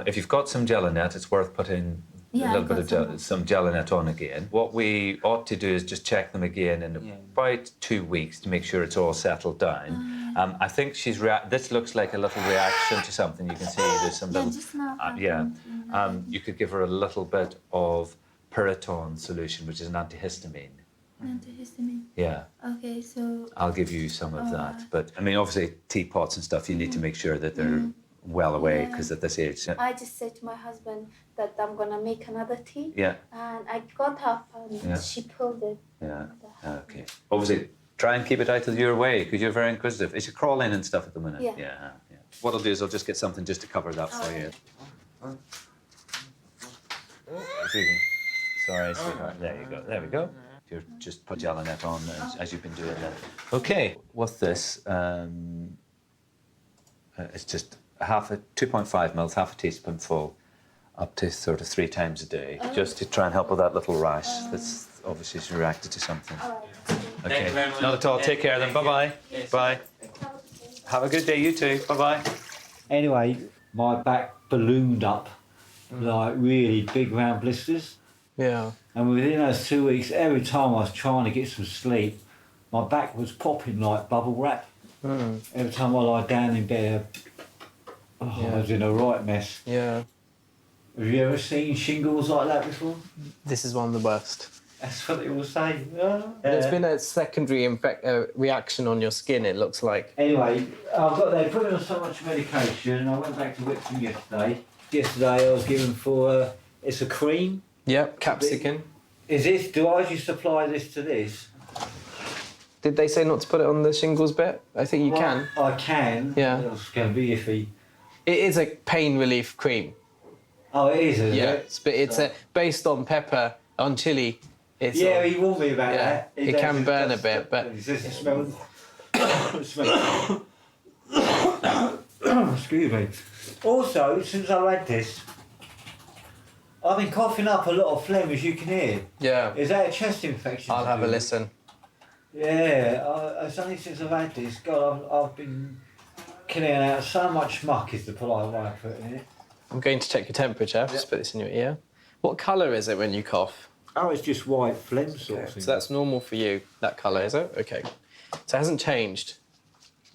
If you've got some Gelinet, it's worth putting a little bit of some Gelinet on again. What we ought to do is just check them again in about 2 weeks to make sure it's all settled down. I think this looks like a little reaction to something. You can see there's some little. You could give her a little bit of Piriton solution, which is an antihistamine. Antihistamine. Yeah. Okay, so. I'll give you some of that. But I mean, obviously, teapots and stuff, you need to make sure that they're well away because at this age. I just said to my husband that I'm gonna make another tea. Yeah. And I got up and she pulled it. Yeah. Okay. Obviously, try and keep it out of your way because you're very inquisitive. Is she crawling and stuff at the minute? Yeah. What I'll do is I'll just get something just to cover that for you. Sorry, sweetheart. There you go. There we go. You just put Gelinet on as you've been doing that. Okay. With this, it's just 2.5 mils, half a teaspoonful, up to sort of 3 times a day, just to try and help with that little rash. That's obviously she's reacted to something. Okay. Not at all. Take care then. Bye-bye. Bye. Have a good day, you too. Bye-bye. Anyway, my back ballooned up, like really big round blisters. Yeah. And within those 2 weeks, every time I was trying to get some sleep, my back was popping like bubble wrap. Every time I lie down in bed, I was in a right mess. Yeah. Have you ever seen shingles like that before? This is one of the worst. That's what they will say. There's been a secondary reaction on your skin, it looks like. Anyway, they put me on so much medication. I went back to Whitson yesterday. Yesterday I was given for, it's a cream. Yep, capsicum. Do I just apply this to this? Did they say not to put it on the shingles bit? I think you can. I can. Yeah. It's going to be iffy. It is a pain relief cream. Oh, it is, isn't it? But it's based on pepper, on chilli. He warned me about that. It can burn a bit, but... It says it smells... Excuse me. Also, since I read this, I've been coughing up a lot of phlegm, as you can hear. Yeah. Is that a chest infection? I'll have a listen. Yeah, it's only since I've had this. God, I've been killing out so much muck, is the polite way of putting it. I'm going to check your temperature. Just put this in your ear. What colour is it when you cough? Oh, it's just white phlegm sort of thing. So that's normal for you, that colour, is it? Okay. So it hasn't changed?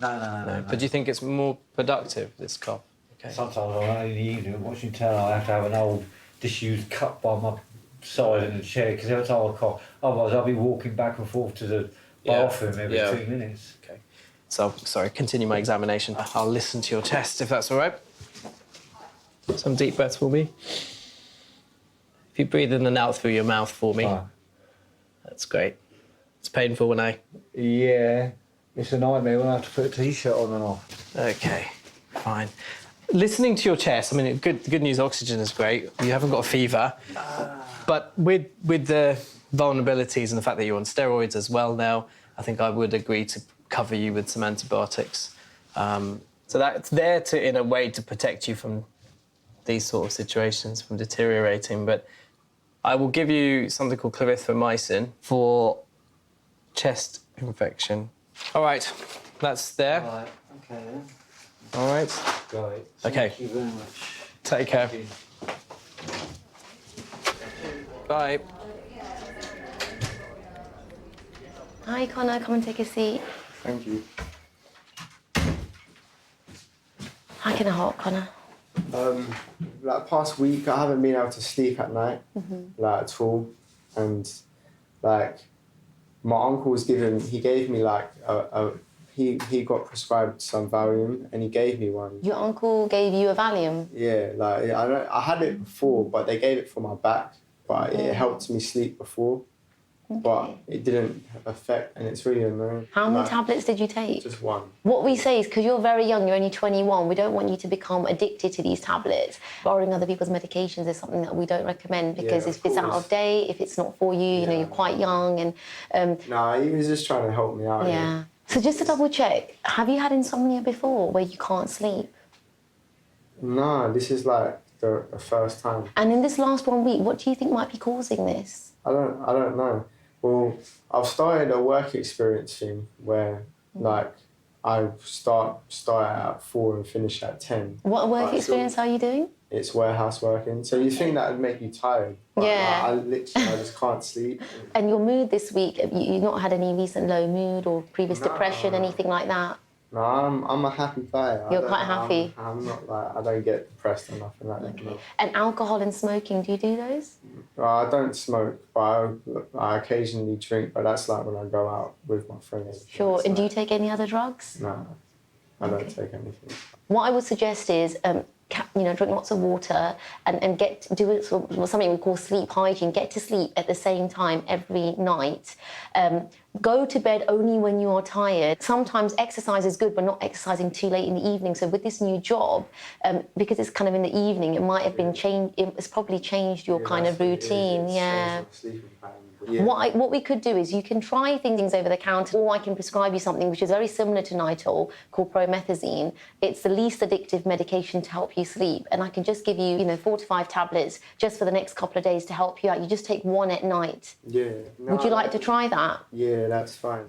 No. But do you think it's more productive, this cough? Okay. Sometimes in the evening, watching telly, I have to have an old disused cup by my side in the chair, because every time I cough, otherwise I'll be walking back and forth to the bathroom every 2 minutes. Okay. So, sorry, continue my examination. I'll listen to your chest, if that's all right. Some deep breaths for me. If you breathe in and out through your mouth for me. That's great. It's painful when I... Yeah, it's a nightmare when I have to put a T-shirt on and off. Okay, fine. listening to your chest, I mean, good news, oxygen is great. You haven't got a fever. But with the vulnerabilities and the fact that you're on steroids as well now, I think I would agree to cover you with some antibiotics. So that's there to, in a way, to protect you from these sort of situations, from deteriorating. But I will give you something called clarithromycin for chest infection. All right, that's there. All right, okay then. All right. Great. Okay. Thank you very much. Take care. Bye. Hi, Connor. Come and take a seat. Thank you. How can I help, Connor? Like past week, I haven't been able to sleep at night, like at all, and like my uncle was he gave me like he got prescribed some Valium and he gave me one. Your uncle gave you a Valium? Yeah, like I had it before, but they gave it for my back, but it helped me sleep before. But it didn't affect, and it's really annoying. How many tablets did you take? Just one. What we say is, because you're very young, you're only 21, we don't want you to become addicted to these tablets. Borrowing other people's medications is something that we don't recommend, because if it's out of date, if it's not for you, you know, you're quite young, and... Nah, he was just trying to help me out. Yeah. Here. So just to double check, have you had insomnia before, where you can't sleep? No, this is like the first time. And in this last 1 week, what do you think might be causing this? I don't know. Well, I've started a work experience thing where, like, I start at 4 and finish at 10. What work experience are you doing? It's warehouse working. So you think that would make you tired? But Yeah. Like, I just can't sleep. And your mood this week, you've not had any recent low mood or previous depression, anything like that? No, I'm a happy guy. You're quite happy? I'm not like, I don't get depressed or nothing like that. No. And alcohol and smoking, do you do those? I don't smoke, but I occasionally drink, but that's like when I go out with my friends. Sure. And do you take any other drugs? No, I don't take anything. What I would suggest is, drink lots of water and do something we call sleep hygiene. Get to sleep at the same time every night. Go to bed only when you are tired. Sometimes exercise is good, but not exercising too late in the evening. So with this new job, because it's kind of in the evening, it might have been changed. It's probably changed your kind of routine. Yeah. What we could do is you can try things over the counter, or I can prescribe you something which is very similar to Nitol, called promethazine. It's the least addictive medication to help you sleep, and I can just give you, 4 to 5 tablets just for the next couple of days to help you out. You just take one at night. Yeah. No, Would you like to try that? Yeah, that's fine.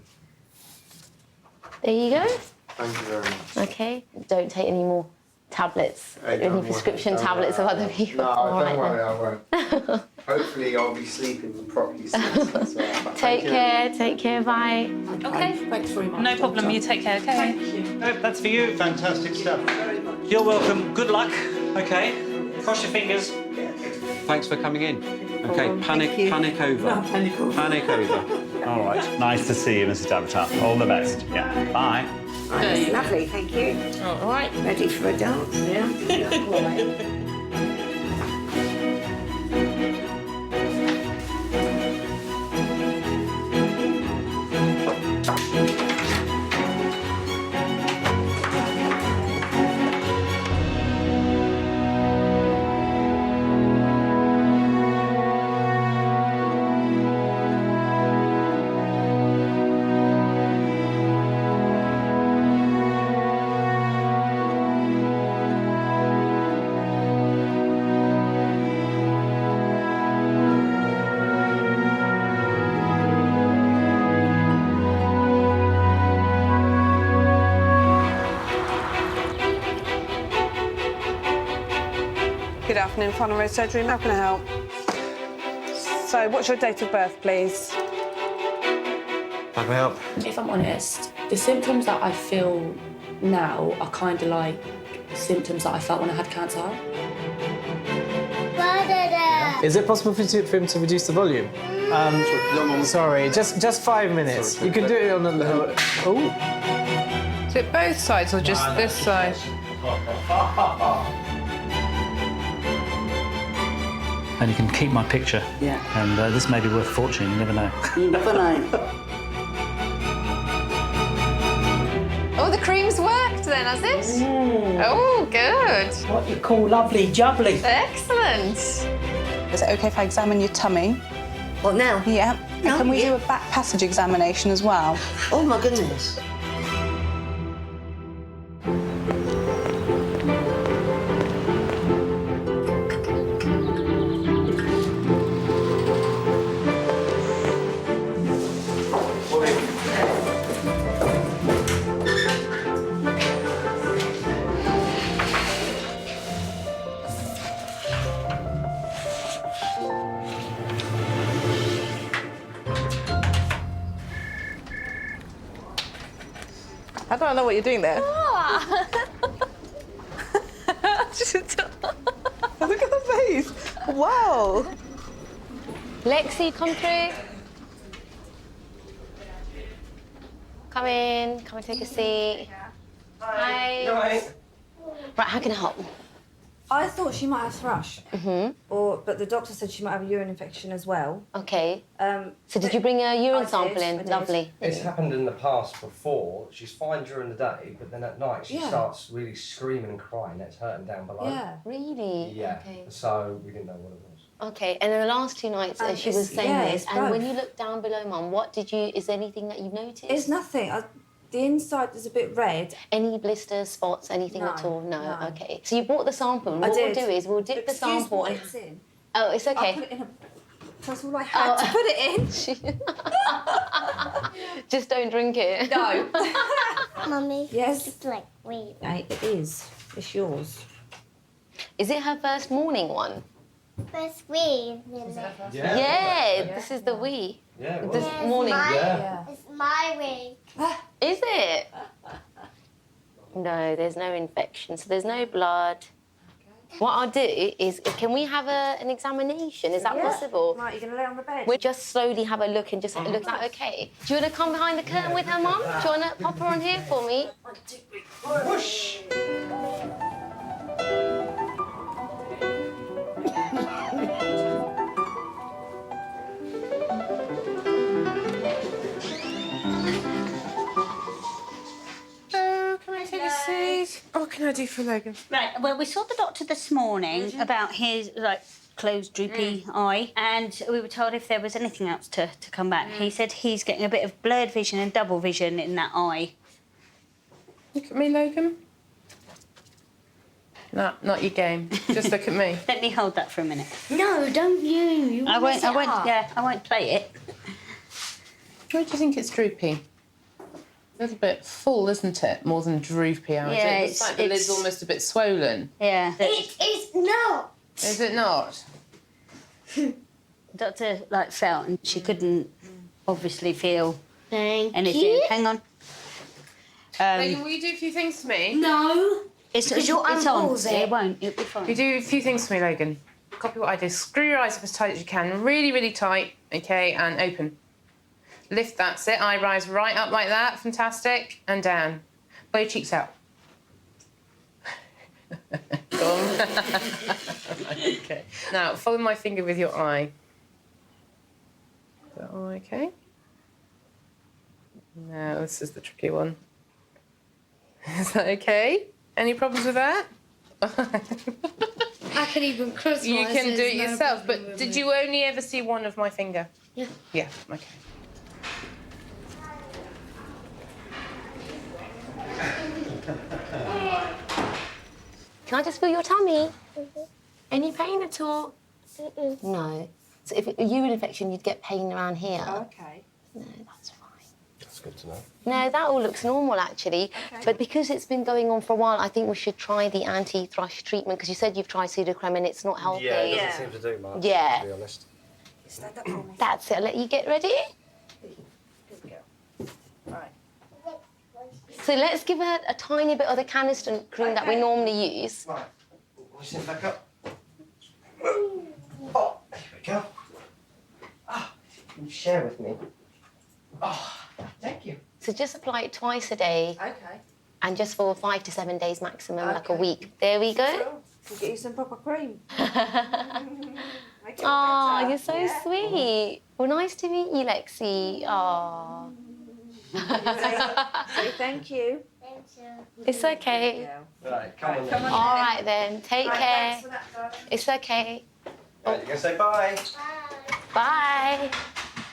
There you go. Thank you very much. Okay. Don't take any more tablets, any prescription tablets of other people. No, don't worry, then. I won't. Hopefully I'll be sleeping properly soon. Take care, bye. Okay, thanks very much. No problem, you take care, okay? Thank you. That's for you. Fantastic stuff. You're welcome. Good luck. Okay. Cross your fingers. Thanks for coming in. Okay, panic over. No, panic over. Panic over. All right. Nice to see you, Mrs. Davitar. All the best. Yeah. Bye. That's lovely, thank you. All right. Ready for a dance? Yeah. All right. Good afternoon, Final Road Surgery. How can I help? So, what's your date of birth, please? How can I help? If I'm honest, the symptoms that I feel now are kind of like symptoms that I felt when I had cancer. Is it possible for him to reduce the volume? Sorry, just 5 minutes. You can do it on the... Oh. Is it both sides or just this side? And you can keep my picture. Yeah. And this may be worth a fortune, you never know. You never know. Oh, the cream's worked then. How's it? Oh, good. What you call lovely jubbly. Excellent. Is it okay if I examine your tummy? What now? Yeah. No, Can we yeah. do a back passage examination as well? Oh my goodness. How do I know what you're doing there? Look at the face. Wow. Lexi, come through. Come in, come and take a seat. Hi. Right, how can I help? I thought she might have thrush, but the doctor said she might have a urine infection as well. Okay. So did you bring a urine sample in? I did. Lovely. It's happened in the past before. She's fine during the day, but then at night she starts really screaming and crying. It's hurting down below. Yeah. Really? Yeah. Okay. So we didn't know what it was. Okay, and in the last 2 nights she was saying this, it's and when both. you look down below, Mum, is there anything that you've noticed? It's nothing. The inside is a bit red. Any blisters, spots, anything No, at all? No. no. Okay. So you brought the sample. And I what did. we'll do is we'll dip the Excuse sample. what and... it's in. Oh, it's okay. I put it in a... That's all I had to put it in. Just don't drink it. No. Mummy. Yes. It's like weed. It is. It's yours. Is it her first morning one? First weed. Yeah, this is the wee. Yeah, it This was. morning. It's my weed. Is it? No, there's no infection, so there's no blood. What I'll do is, can we have an examination? Is that possible? Right, you're going to lay on the bed? We'll just slowly have a look and just look. Is that okay? Do you want to come behind the curtain with her, Mum? Do you want to pop her on here for me? Whoosh! Can I take a seat? What can I do for Logan? Right, well, we saw the doctor this morning about his, closed, droopy eye, and we were told if there was anything else to come back. He said he's getting a bit of blurred vision and double vision in that eye. Look at me, Logan. No, not your game. Just look at me. Let me hold that for a minute. No, don't you. I won't, yeah, I won't play it. Why do you think it's droopy? A little bit full, isn't it? More than droopy, I would say. It looks like the lid's almost a bit swollen. Yeah. It is not. Is it not? Doctor, felt and she couldn't obviously feel anything. you. Hang on. Logan, will you do a few things for me? No. It's Because you'll on. unpause it. It won't. It'll be fine. You do a few things for me, Logan. Copy what I do. Screw your eyes up as tight as you can. Really, really tight. Okay, and open. Lift, that's it. Eyebrows right up like that. Fantastic. And down. Blow your cheeks out. Go on. Okay. Now, follow my finger with your eye. Is that all okay? No, this is the tricky one. Is that okay? Any problems with that? I can even close my You eyes, can do there's it no yourself, problem but with did it. you only ever see one of my finger? Yeah. Yeah, okay. Can I just feel your tummy? Any pain at all? No. So if a urine infection, you'd get pain around here. Okay. No, that's fine. That's good to know. No, that all looks normal, actually. Okay. But because it's been going on for a while, I think we should try the anti-thrush treatment, because you said you've tried pseudocreme and it's not healthy. Yeah, it doesn't seem to do much, Yeah. to be honest. Stand up for me. That's it. I'll let you get ready. Here we go. Right. So let's give her a tiny bit of the canister cream that we normally use. Right. Will you sit back up? Oh, there we go. Ah, can you share with me? Oh, thank you. So just apply it twice a day. Okay. And just for 5 to 7 days maximum, like a Okay. week. There we go. Cool. We'll get you some proper cream. Oh, you're so sweet. Well, nice to meet you, Lexi. Oh. Say thank you. Thank It's okay. Right, come on. All right then. Take care. It's okay. Right, you're gonna say bye. Bye.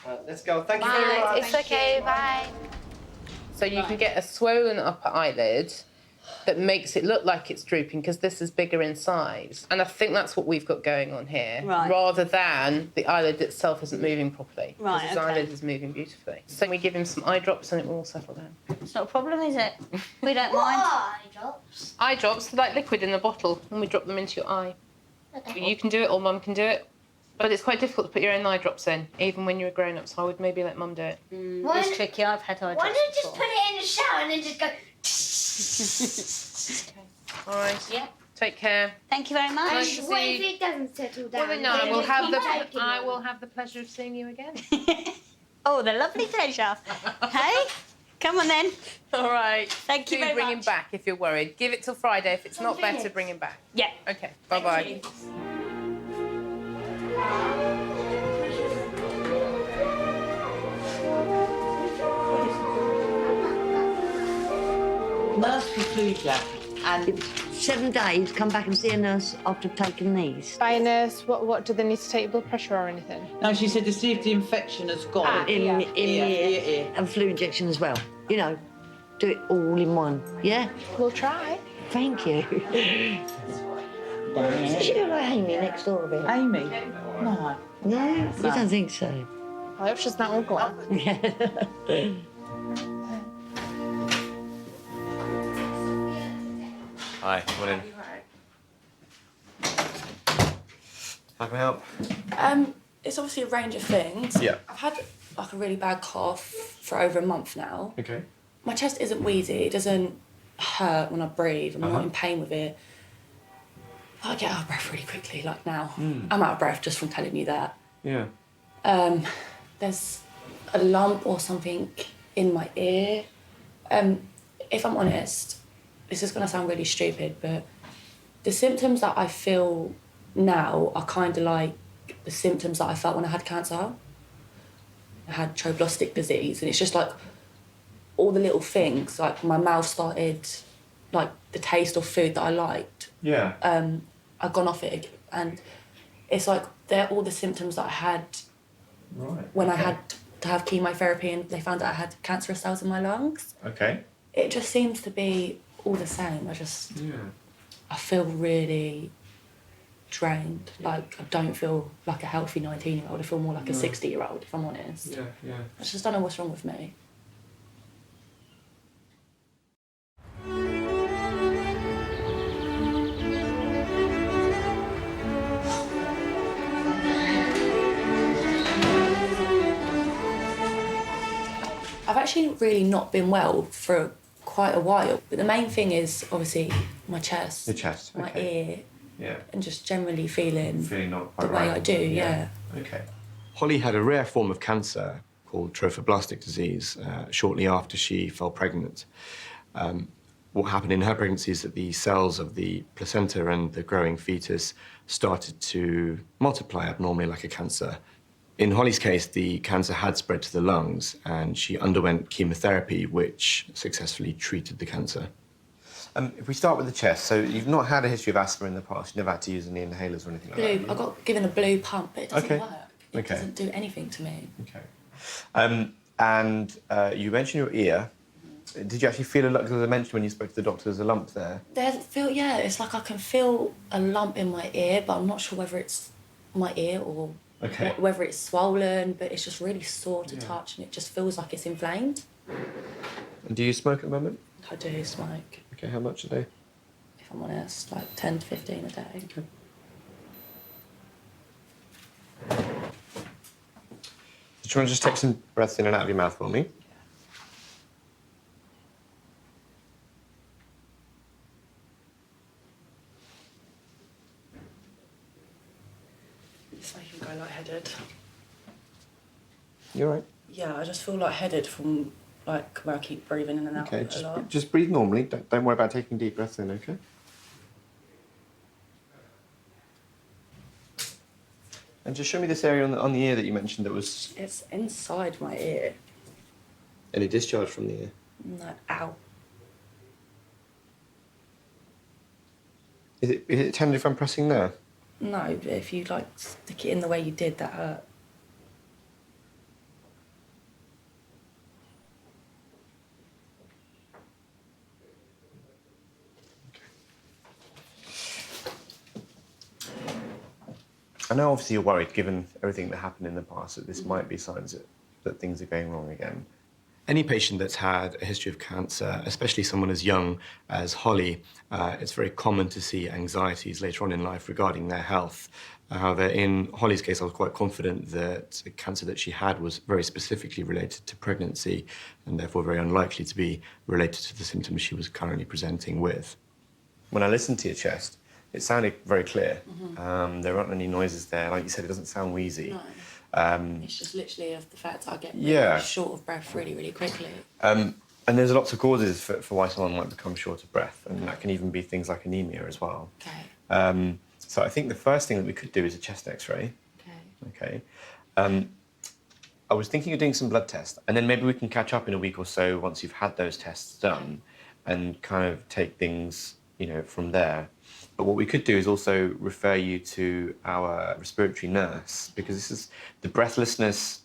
Right, let's go. Thank you very Bye. much. It's okay. Bye. So you can get a swollen upper eyelid that makes it look like it's drooping because this is bigger in size. And I think that's what we've got going on here, Right. rather than the eyelid itself isn't moving properly. Right, Because his okay. eyelid is moving beautifully. So we give him some eye drops and it will all settle down. It's not a problem, is it? We don't mind. Eye drops, like liquid in a bottle, and we drop them into your eye. You can do it or Mum can do it. But it's quite difficult to put your own eye drops in, even when you're a grown-up, so I would maybe let Mum do it. It's tricky. I've had eye drops Why don't you just before. put it in the shower and then just go... All right. Yeah. Take care. Thank you very much. Nice to What see if you. it doesn't settle down? Well, no, Then I will we have keep taking I them. will have the pleasure of seeing you again. Oh, the lovely pleasure. Hey, come on then. All right. Thank you Do very bring much. him back if you're worried. Give it till Friday. If it's not better, bring him back. Yeah. Okay. Bye-bye. Nurse flu jab. And 7 days, come back and see a nurse after taking these. By a nurse, what do they need to take blood pressure or anything? no, she said to see if the infection has gone. In ear, ear, and flu injection as well. You know, do it all in one. Yeah? We'll try. Thank you. Does she look like Amy next door a bit? Amy? No. No? You don't think so? I hope she's not ugly. Hi, come on in. How can I help? It's obviously a range of things. Yeah. I've had like a really bad cough for over a month now. Okay. My chest isn't wheezy. It doesn't hurt when I breathe. I'm not in pain with it. But I get out of breath really quickly. Like now, I'm out of breath just from telling you that. Yeah. There's a lump or something in my ear. If I'm honest, this is going to sound really stupid, but the symptoms that I feel now are kind of like the symptoms that I felt when I had cancer. I had trophoblastic disease, and it's just like all the little things, like my mouth started, like the taste of food that I liked. Yeah. I'd gone off it, and it's like they're all the symptoms that I had when I had to have chemotherapy, and they found out I had cancerous cells in my lungs. Okay. It just seems to be all the same. I feel really drained. Like I don't feel like a healthy 19-year-old. I feel more like a 60-year-old, if I'm honest. Yeah. I just don't know what's wrong with me. I've actually really not been well for quite a while, but the main thing is obviously my chest, The chest, my okay. ear, Yeah. and just generally feeling not the quite way right. I do, yeah. Okay. Holly had a rare form of cancer called trophoblastic disease shortly after she fell pregnant. What happened in her pregnancy is that the cells of the placenta and the growing fetus started to multiply abnormally like a cancer. In Holly's case, the cancer had spread to the lungs, and she underwent chemotherapy, which successfully treated the cancer. If we start with the chest, so you've not had a history of asthma in the past. You've never had to use any inhalers or anything like Blue, that. I got given a blue pump, but it doesn't Okay. work. It doesn't do anything to me. Okay. And you mentioned your ear. Did you actually feel a lump? Because I mentioned when you spoke to the doctor, there's a lump there. It's like I can feel a lump in my ear, but I'm not sure whether it's my ear or Okay. whether it's swollen, but it's just really sore to touch, and it just feels like it's inflamed. And do you smoke at the moment? I do smoke, Okay, how much a day? if I'm honest, like 10 to 15 a day. Okay. Do you want to just take some breaths in and out of your mouth for me? It's making me go lightheaded. You all right? Yeah, I just feel lightheaded from like where I keep breathing in and out Okay, a lot. just breathe normally. Don't worry about taking deep breaths in, okay? And just show me this area on the ear that you mentioned that was... It's inside my ear. Any discharge from the ear? No, ow. Is it tender if I'm pressing there? No, but if you like stick it in the way you did, that hurt. I know obviously you're worried, given everything that happened in the past, that this might be signs that things are going wrong again. Any patient that's had a history of cancer, especially someone as young as Holly, it's very common to see anxieties later on in life regarding their health. However, in Holly's case, I was quite confident that the cancer that she had was very specifically related to pregnancy and therefore very unlikely to be related to the symptoms she was currently presenting with. When I listened to your chest, it sounded very clear. There aren't any noises there. Like you said, it doesn't sound wheezy. No. It's just literally of the fact that I get really short of breath really, really quickly. And there's lots of causes for why someone might become short of breath, and that can even be things like anemia as well. Okay. So I think the first thing that we could do is a chest X-ray. Okay. I was thinking of doing some blood tests, and then maybe we can catch up in a week or so once you've had those tests done, and kind of take things, from there. But what we could do is also refer you to our respiratory nurse, because this is the breathlessness.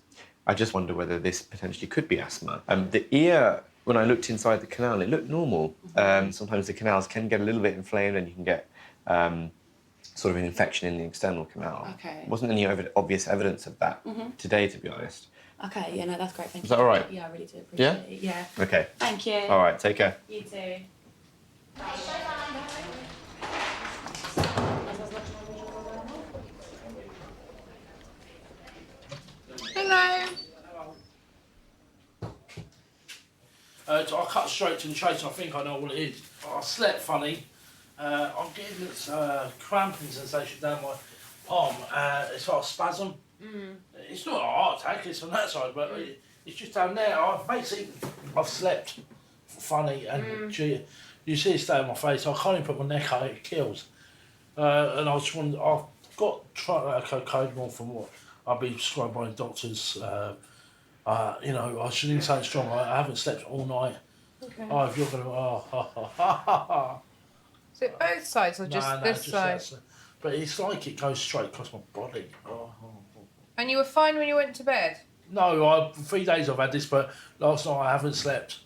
I just wonder whether this potentially could be asthma. The ear, when I looked inside the canal, it looked normal. Sometimes the canals can get a little bit inflamed and you can get sort of an infection in the external canal. Okay. Wasn't any obvious evidence of that today, to be honest. Okay, yeah, no, that's great. Thank you. Is that all right? Yeah, I really do appreciate it. Yeah. Okay. Thank you. All right, take care. You too. Hello. I'll cut straight to the chase. I think I know what it is. I slept funny. I'm getting this cramping sensation down my arm. It's like a spasm. It's not a heart attack, it's on that side, but it's just down there. I've slept funny, and gee, you see it stay on my face. I can't even put my neck out, it kills. And I was wondering, I've got cocaine from what I've been prescribed by the doctors. I shouldn't say it strong. I haven't slept all night. Okay. Oh, if you're going to... Is it both sides or just this side? But it's like it goes straight across my body. And you were fine when you went to bed? No, 3 days I've had this, but last night I haven't slept.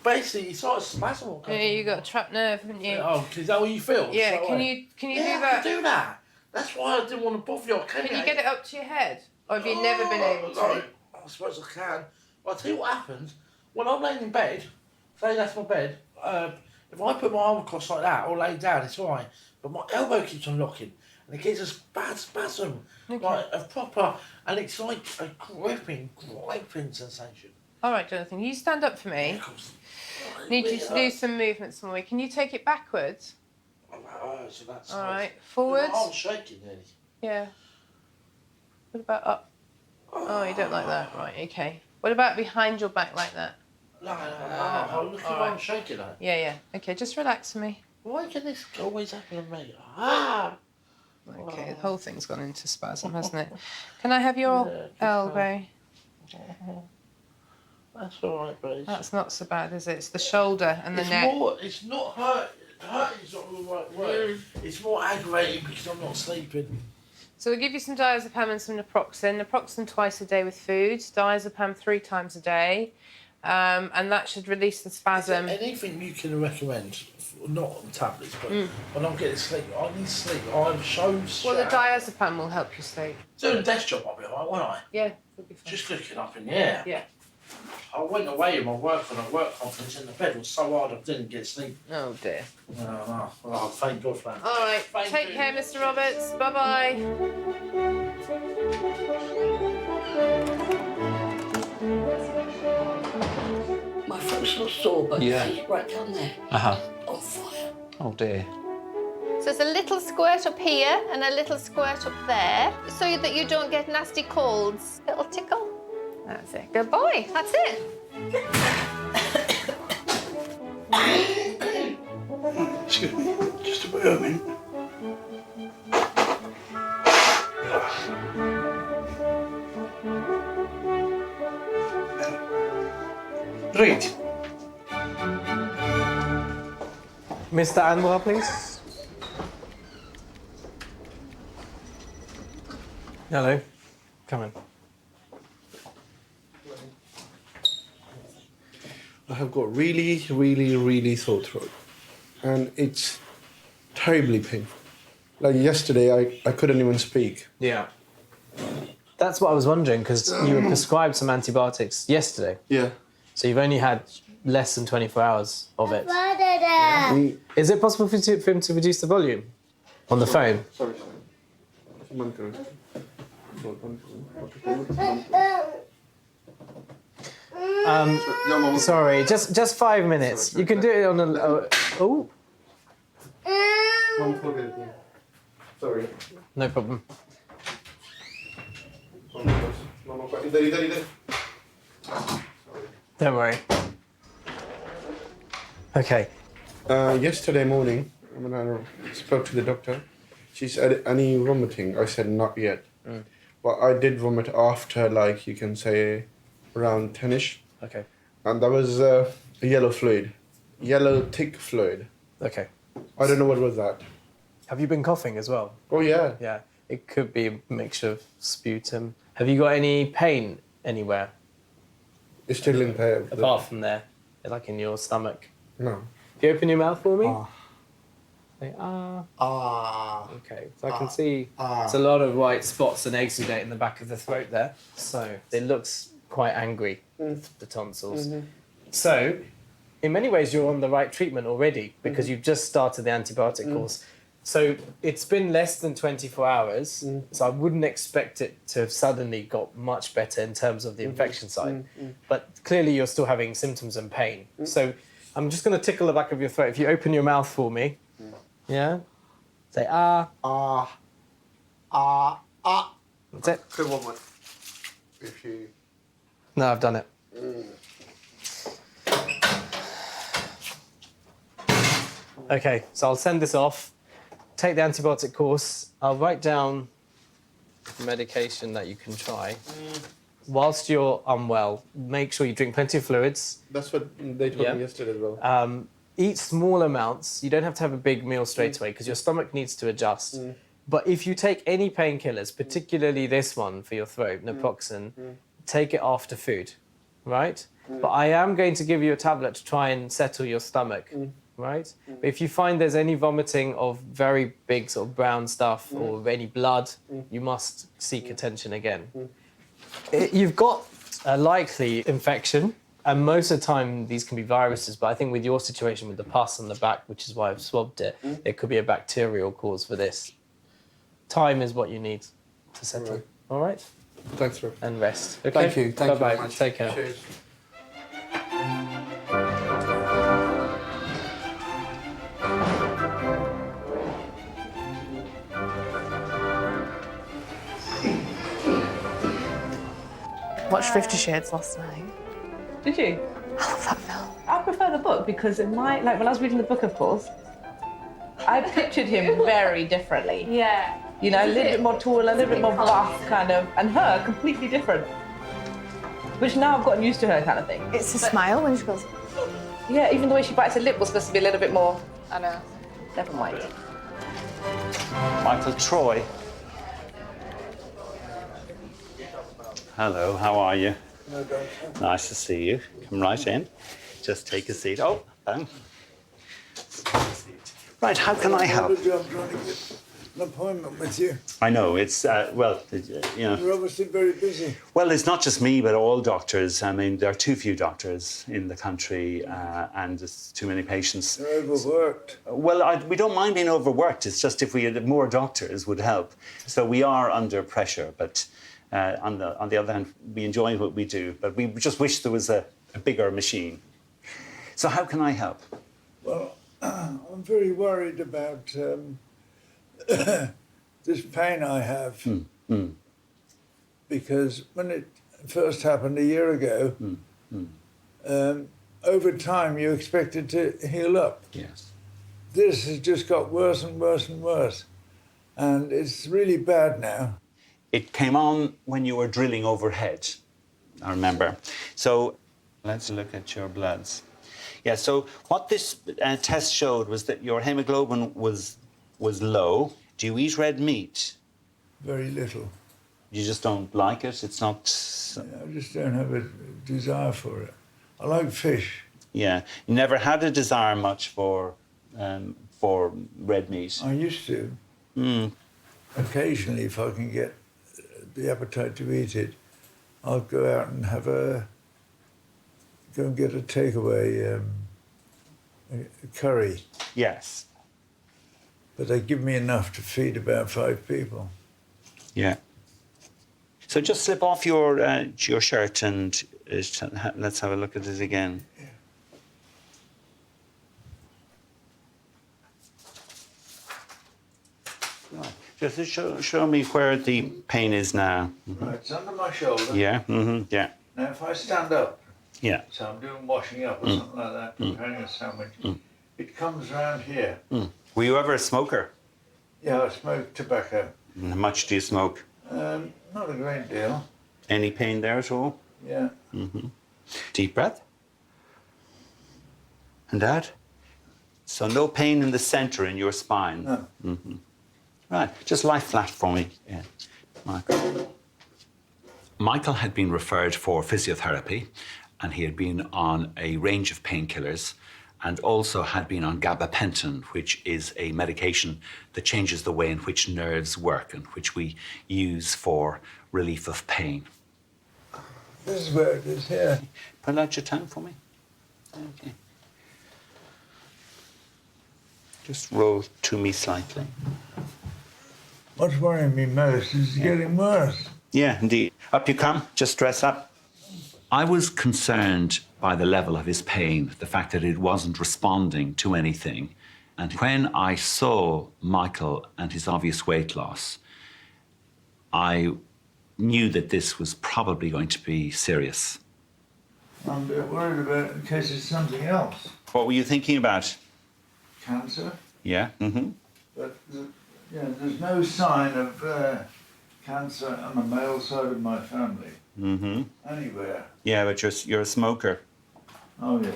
Basically, it's like a spasm. Yeah, you got a trapped nerve, haven't you? Oh, is that what you feel? Yeah, can you do that? I can do that. That's why I didn't want to bother you. Can you get it up to your head? Or have you never been able to? No, I suppose I can. I'll tell you what happens. When I'm laying in bed, say that's my bed, if I put my arm across like that or lay down, it's fine. But my elbow keeps on locking. And it gives us bad spasm. Like a proper, and it's like a griping sensation. All right, Jonathan, you stand up for me. Need you to do some movements for me. Can you take it backwards? So that's all right, forwards. My arm's shaking nearly. Yeah. What about up? Oh, you don't like that, right? Okay. What about behind your back like that? No. Look at how I'm shaking that. Yeah. Okay, just relax for me. Why can this always happen to me? Okay, the whole thing's gone into spasm, hasn't it? Can I have your elbow? That's all right, but that's not so bad, is it? It's the shoulder and the neck. It's not hurt. Hurting is not the right word. It's more aggravating because I'm not sleeping. So we'll give you some diazepam and some naproxen. Naproxen twice a day with food, diazepam 3 times a day, and that should release the spasm. Is there anything you can recommend? Not on tablets, but when I'm getting sleep, I need sleep. I'm so stressed. Well, the diazepam will help you sleep. Doing a desk job, I'll be alright, won't I? Yeah, it'll be fine. Just looking up in the air. Yeah. I went away in my work on a work conference and the bed was so hard I didn't get sleep. Oh dear. No. Oh, thank God for that. All right, take care, Mr. Roberts. Bye-bye. My throat's not sore, but see, right down there, on fire. Oh dear. So there's a little squirt up here and a little squirt up there, so that you don't get nasty colds. Little tickle. That's it. Good boy. That's it. Excuse me, just a moment. Read. Mr. Anwar, please. Hello. Come in. I have got really, really, really sore throat. And it's terribly painful. Like yesterday, I couldn't even speak. Yeah. That's what I was wondering, because you were prescribed some antibiotics yesterday. Yeah. So you've only had less than 24 hours of it. Yeah. Is it possible for him to reduce the volume on the phone? Sorry. Sorry, just 5 minutes. You can do it on a... oh. Sorry. No problem. Don't worry. Okay. Yesterday morning, when I spoke to the doctor, she said, any vomiting? I said, not yet. But I did vomit after, like, you can say, around 10ish. Okay. And that was a yellow fluid. Yellow, thick fluid. Okay. I don't know what was that. Have you been coughing as well? Oh, yeah. Yeah. It could be a mixture of sputum. Have you got any pain anywhere? It's still in there. Apart from there, like in your stomach? No. Can you open your mouth for me? Ah. Say, ah. Ah. Okay, so I can see there's a lot of white spots and exudate in the back of the throat there. So it looks quite angry, the tonsils. So, in many ways, you're on the right treatment already because you've just started the antibiotic course. So it's been less than 24 hours, so I wouldn't expect it to have suddenly got much better in terms of the infection side. But clearly you're still having symptoms and pain. So I'm just going to tickle the back of your throat. If you open your mouth for me. Yeah? Say ah. Ah. Ah. Ah. That's it. Good one, man. If you... No, I've done it. Okay, so I'll send this off. Take the antibiotic course. I'll write down the medication that you can try. Whilst you're unwell, make sure you drink plenty of fluids. That's what they told me yesterday as well. Eat small amounts. You don't have to have a big meal straight away because your stomach needs to adjust. But if you take any painkillers, particularly this one for your throat, naproxen, take it after food, right? But I am going to give you a tablet to try and settle your stomach. Right? But if you find there's any vomiting of very big sort of brown stuff or any blood, you must seek attention again. You've got a likely infection, and most of the time these can be viruses, but I think with your situation with the pus on the back, which is why I've swabbed it, there could be a bacterial cause for this. Time is what you need to settle. All right? Thanks, Rob. And rest. Okay? Thank you. Thank you Bye-bye. very much. Take care. Cheers. Watched 50 Shades last night. Did you? I love that film. I prefer the book because in my, like when I was reading the book, of course, I pictured him very differently. Yeah. You know, a little bit more tall, a little bit more buff, kind of, and her completely different. Which now I've gotten used to her kind of thing. It's a smile when she goes. Yeah, even the way she bites her lip was supposed to be a little bit more. I know. Never mind. Michael Troy. Hello, how are you? Nice to see you. Come right in. Just take a seat. Oh, bang. Right, how can I help? I'm trying to get an appointment with you. I know, it's, well, you know. You're obviously very busy. Well, it's not just me, but all doctors. I mean, there are too few doctors in the country and there's too many patients. You're overworked. Well, we don't mind being overworked. It's just if we had more doctors would help. So we are under pressure, but on the other hand, we enjoy what we do, but we just wish there was a bigger machine. So how can I help? Well, I'm very worried about this pain I have. Because when it first happened a year ago, over time you expect it to heal up. Yes. This has just got worse and worse and worse. And it's really bad now. It came on when you were drilling overhead, I remember. So let's look at your bloods. Yeah, so what this test showed was that your hemoglobin was low. Do you eat red meat? Very little. You just don't like it? It's not... I just don't have a desire for it. I like fish. Yeah. You never had a desire much for red meat? I used to. Occasionally, if I can get the appetite to eat it, I'll go out and go and get a takeaway a curry. Yes. But they give me enough to feed about 5 people. Yeah. So just slip off your shirt and let's have a look at it again. Right. Just show me where the pain is now. Right, it's under my shoulder. Yeah. Yeah. Now, if I stand up, Yeah. so I'm doing washing up or something like that, preparing a sandwich, it comes round here. Were you ever a smoker? Yeah, I smoke tobacco. How much do you smoke? Not a great deal. Any pain there at all? Yeah. Deep breath. And out. So no pain in the centre in your spine? No. Right, just lie flat for me. Yeah. Michael. Michael had been referred for physiotherapy, and he had been on a range of painkillers and also had been on gabapentin, which is a medication that changes the way in which nerves work and which we use for relief of pain. This is where it is here. Pull out your tongue for me. Okay. Just roll to me slightly. What's worrying me most is getting worse. Yeah, indeed. Up you come. Just dress up. I was concerned by the level of his pain, the fact that it wasn't responding to anything. And when I saw Michael and his obvious weight loss, I knew that this was probably going to be serious. I'm a bit worried about it in case it's something else. What were you thinking about? Cancer. Yeah. But there's no sign of cancer on the male side of my family. Anywhere. Yeah, but you're a smoker. Oh, yes.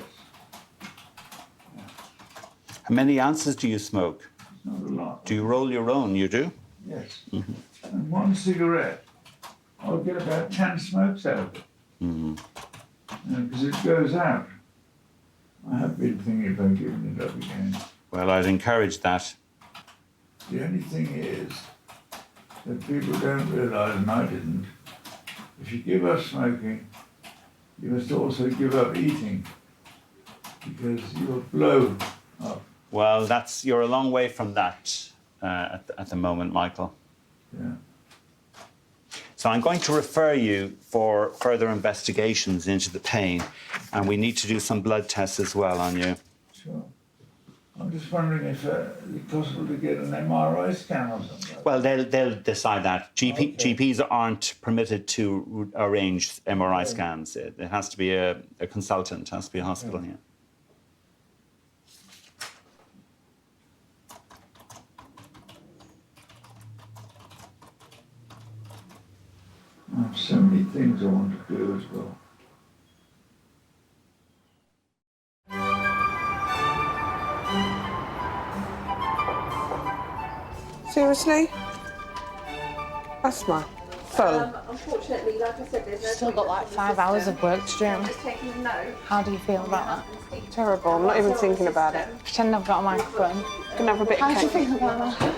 How many ounces do you smoke? Not a lot. Do you roll your own? You do? Yes. And one cigarette, I'll get about 10 smokes out of it. Because it goes out. I have been thinking about giving it up again. Well, I'd encourage that. The only thing is that people don't realise, and I didn't, if you give up smoking, you must also give up eating, because you'll blow up. Well, you're a long way from that at the moment, Michael. Yeah. So I'm going to refer you for further investigations into the pain, and we need to do some blood tests as well on you. Sure. I'm just wondering if it's possible to get an MRI scan or something. Well, they'll decide that. GPs aren't permitted to arrange MRI scans. It has to be a consultant, it has to be a hospital here. I have so many things I want to do as well. Seriously? Asthma? Phone? Unfortunately, like I said, there's Still got like 5 hours of work to do. How do you feel about that? Terrible. I'm not even thinking about it. Pretend I've got a microphone. Can I have a bit How of do you cake? think about that?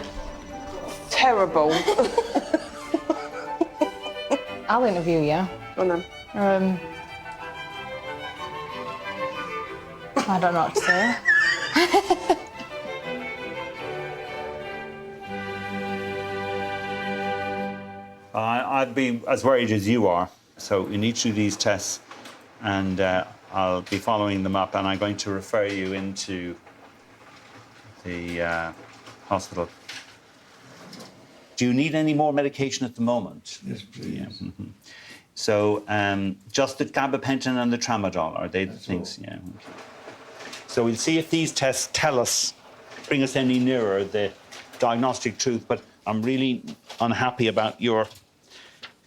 Terrible. I'll interview you. Go on then. I don't know what to say. I'd be as worried as you are. So you need to do these tests, and I'll be following them up, and I'm going to refer you into the hospital. Do you need any more medication at the moment? Yes, please. Yeah. So just the gabapentin and the tramadol, are they the things? Yeah. Okay. So we'll see if these tests bring us any nearer the diagnostic truth, but I'm really unhappy about your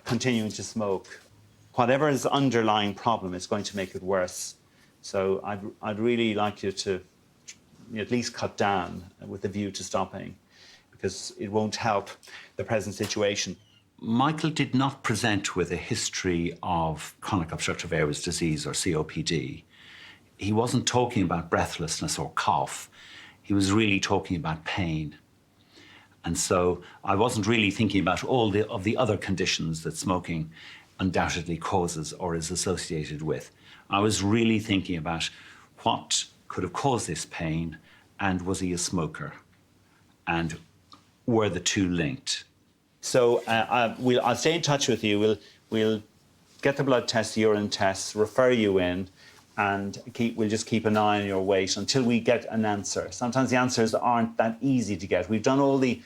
continuing to smoke. Whatever is the underlying problem is going to make it worse. So I'd really like you to at least cut down with a view to stopping, because it won't help the present situation. Michael did not present with a history of chronic obstructive airways disease or COPD. He wasn't talking about breathlessness or cough. He was really talking about pain. And so I wasn't really thinking about all the other conditions that smoking undoubtedly causes or is associated with. I was really thinking about what could have caused this pain, and was he a smoker? And were the two linked? So I'll stay in touch with you. We'll get the blood tests, the urine tests, refer you in, and we'll just keep an eye on your weight until we get an answer. Sometimes the answers aren't that easy to get. We've done all the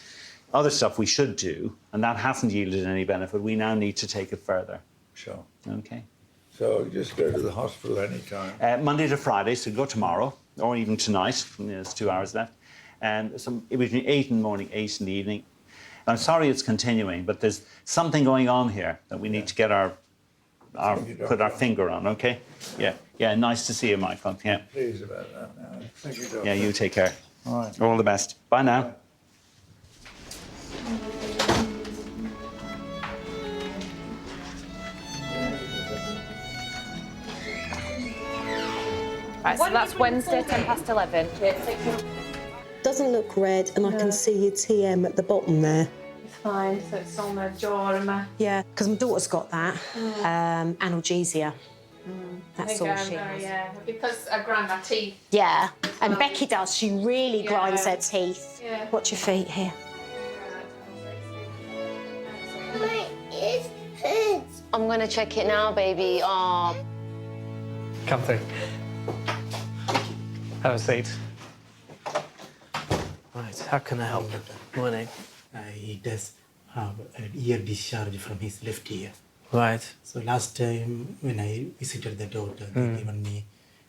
other stuff we should do, and that hasn't yielded any benefit. We now need to take it further. Sure. Okay. So just go to the hospital anytime? Monday to Friday, so go tomorrow, or even tonight. There's 2 hours left. And between 8 in the morning, 8 in the evening. I'm sorry it's continuing, but there's something going on here that we need to get put our finger on, okay? Yeah, nice to see you, Michael. Yeah. Pleased about that now. Thank you, Doctor. Yeah, you take care. All right. All the best. Bye now. Right, so that's Wednesday, 11:10. Doesn't look red, and I can see your TM at the bottom there. It's fine, so it's on my jaw and my... Yeah, because my daughter's got that, analgesia. That's all she has. Yeah, because I grind my teeth. Yeah, and Becky does. She really grinds her teeth. Yeah. Watch your feet here. My ears hurts. I'm gonna check it now, baby. Oh. Come through. Have a seat. Right, how can I help? Morning. He does have an ear discharge from his left ear. Right. So last time when I visited the doctor, they given me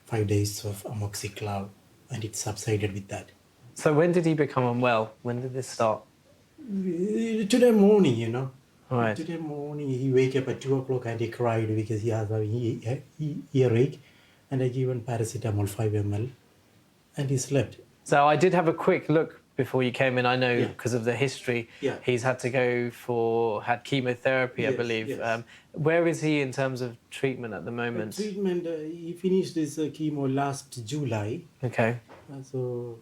5 days of amoxiclav, and it subsided with that. So when did he become unwell? When did this start? Today morning, you know. Right. Today morning he wake up at 2 o'clock and he cried because he has an earache, and I given paracetamol 5 ml, and he slept. So I did have a quick look before you came in. I know because of the history, he's had to go had chemotherapy, I believe. Yes. Where is he in terms of treatment at the moment? Treatment, he finished his chemo last July. Okay. So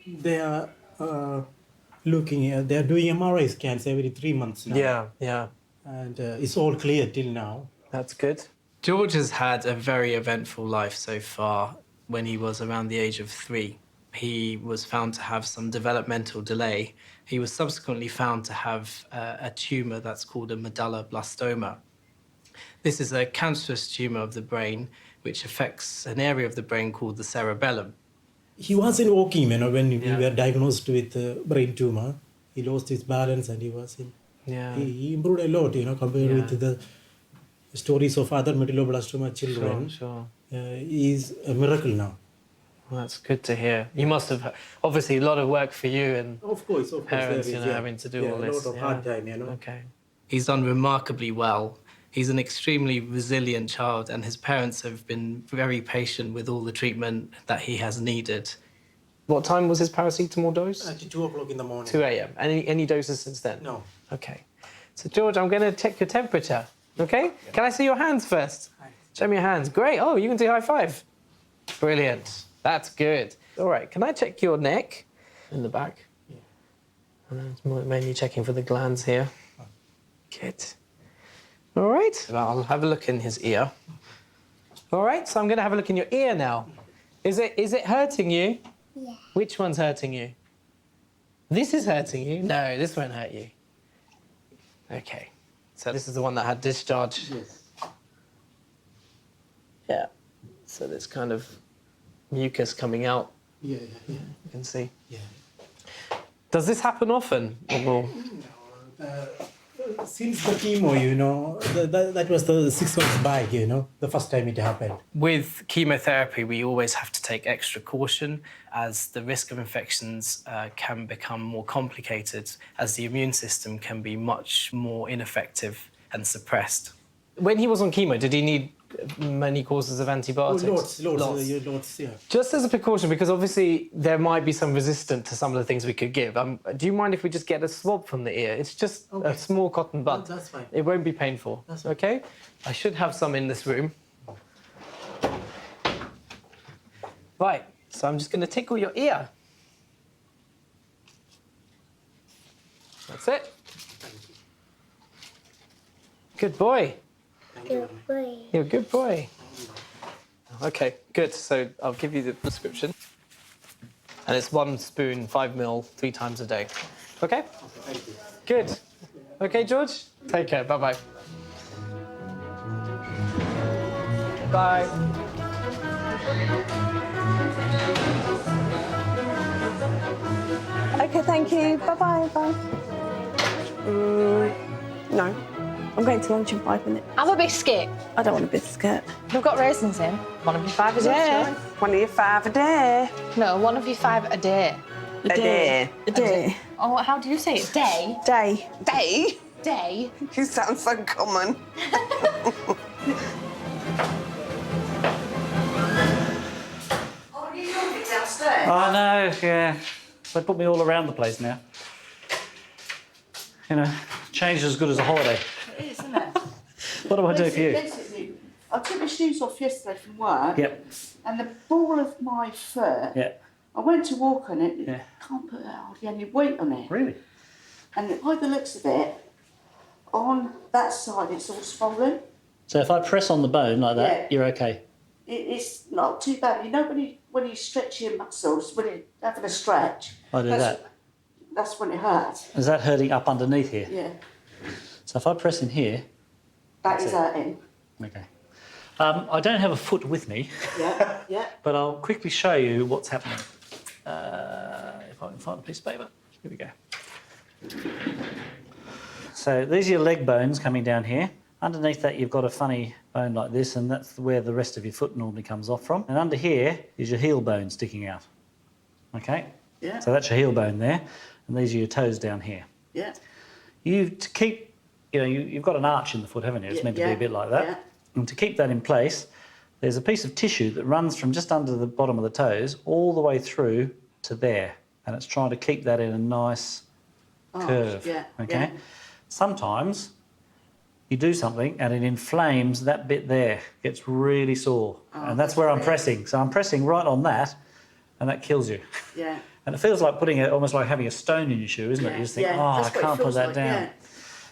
they are they are doing MRI scans every 3 months now. Yeah. And it's all clear till now. That's good. George has had a very eventful life so far. When he was around the age of 3, he was found to have some developmental delay. He was subsequently found to have a tumour that's called a medulloblastoma. This is a cancerous tumour of the brain which affects an area of the brain called the cerebellum. He wasn't walking, you know, when we were diagnosed with brain tumour. He lost his balance and he was in. He improved a lot, you know, compared with the stories of other medulloblastoma children. Sure. He's a miracle now. Well, that's good to hear. You must have, obviously, a lot of work for you and of course, parents, you know, having to do all this. A lot of hard time, you know. Okay. He's done remarkably well. He's an extremely resilient child, and his parents have been very patient with all the treatment that he has needed. What time was his paracetamol dose? At 2 o'clock in the morning. 2 a.m. Any doses since then? No. Okay. So, George, I'm going to check your temperature, okay? Can I see your hands first? Show me your hands. Great. Oh, you can do high five. Brilliant. That's good. All right, can I check your neck in the back? Yeah. And I'm mainly checking for the glands here. Good. All right, I'll have a look in his ear. All right, so I'm going to have a look in your ear now. Is it hurting you? Yeah. Which one's hurting you? This is hurting you? No, this won't hurt you. Okay, so this is the one that had discharge. Yes. Yeah, so there's kind of mucus coming out. Yeah. You can see. Yeah. Does this happen often? Or Since the chemo, you know, that was the 6 months back, you know, the first time it happened. With chemotherapy, we always have to take extra caution as the risk of infections can become more complicated as the immune system can be much more ineffective and suppressed. When he was on chemo, did he need many courses of antibiotics? Lots. Yeah. Just as a precaution, because obviously there might be some resistance to some of the things we could give. Do you mind if we just get a swab from the ear? It's just a small cotton bud. That's fine. It won't be painful. That's fine. Okay? I should have some in this room. Right, so I'm just going to tickle your ear. That's it. Good boy. Good boy. You're a good boy. Okay, good. So I'll give you the prescription. And it's 1 spoon, 5 ml, 3 times a day. Okay? Thank you. Good. Okay, George? Take care. Bye-bye. Bye. Okay, thank you. Bye-bye. Bye. No. I'm going to lunch in 5 minutes. Have a biscuit. I don't want a biscuit. We've got raisins in. One of you 5 a day. One of you 5 a day. No, one of you 5 a day. A day. A day. Oh, how do you say it? Day? Day. Day? Day? You sound so common. Oh, you love it downstairs? I know, yeah. They put me all around the place now. You know, change is as good as a holiday. It is, isn't it? What do I do for you? Basically, I took my shoes off yesterday from work. Yep. And the ball of my foot, Yeah. I went to walk on it, Yeah. can't put hardly any weight on it. Really? And by the looks of it, on that side it's all swollen. So if I press on the bone like that, Yeah. you're okay. It's not too bad. You know when you stretch your muscles, when you're having a stretch. I do that. That's when it hurts. Is that hurting up underneath here? Yeah. So if I press in here, That is That's it. hurting. okay. I don't have a foot with me, Yeah, yeah. but I'll quickly show you what's happening. If I can find a piece of paper. Here we go. So these are your leg bones coming down here. Underneath that, you've got a funny bone like this, and that's where the rest of your foot normally comes off from. And under here is your heel bone sticking out. Okay? Yeah. So that's your heel bone there, and these are your toes down here. Yeah. To keep, you've got an arch in the foot, haven't you? It's meant to be a bit like that. Yeah. And to keep that in place, there's a piece of tissue that runs from just under the bottom of the toes all the way through to there, and it's trying to keep that in a nice curve. Yeah. Okay. Yeah. Sometimes you do something and it inflames that bit there, gets really sore, and that's where I'm pressing. So I'm pressing right on that, and that kills you. Yeah. And it feels like almost like having a stone in your shoe, isn't it? You just think, I That's what it can't put feels that like, down. yeah.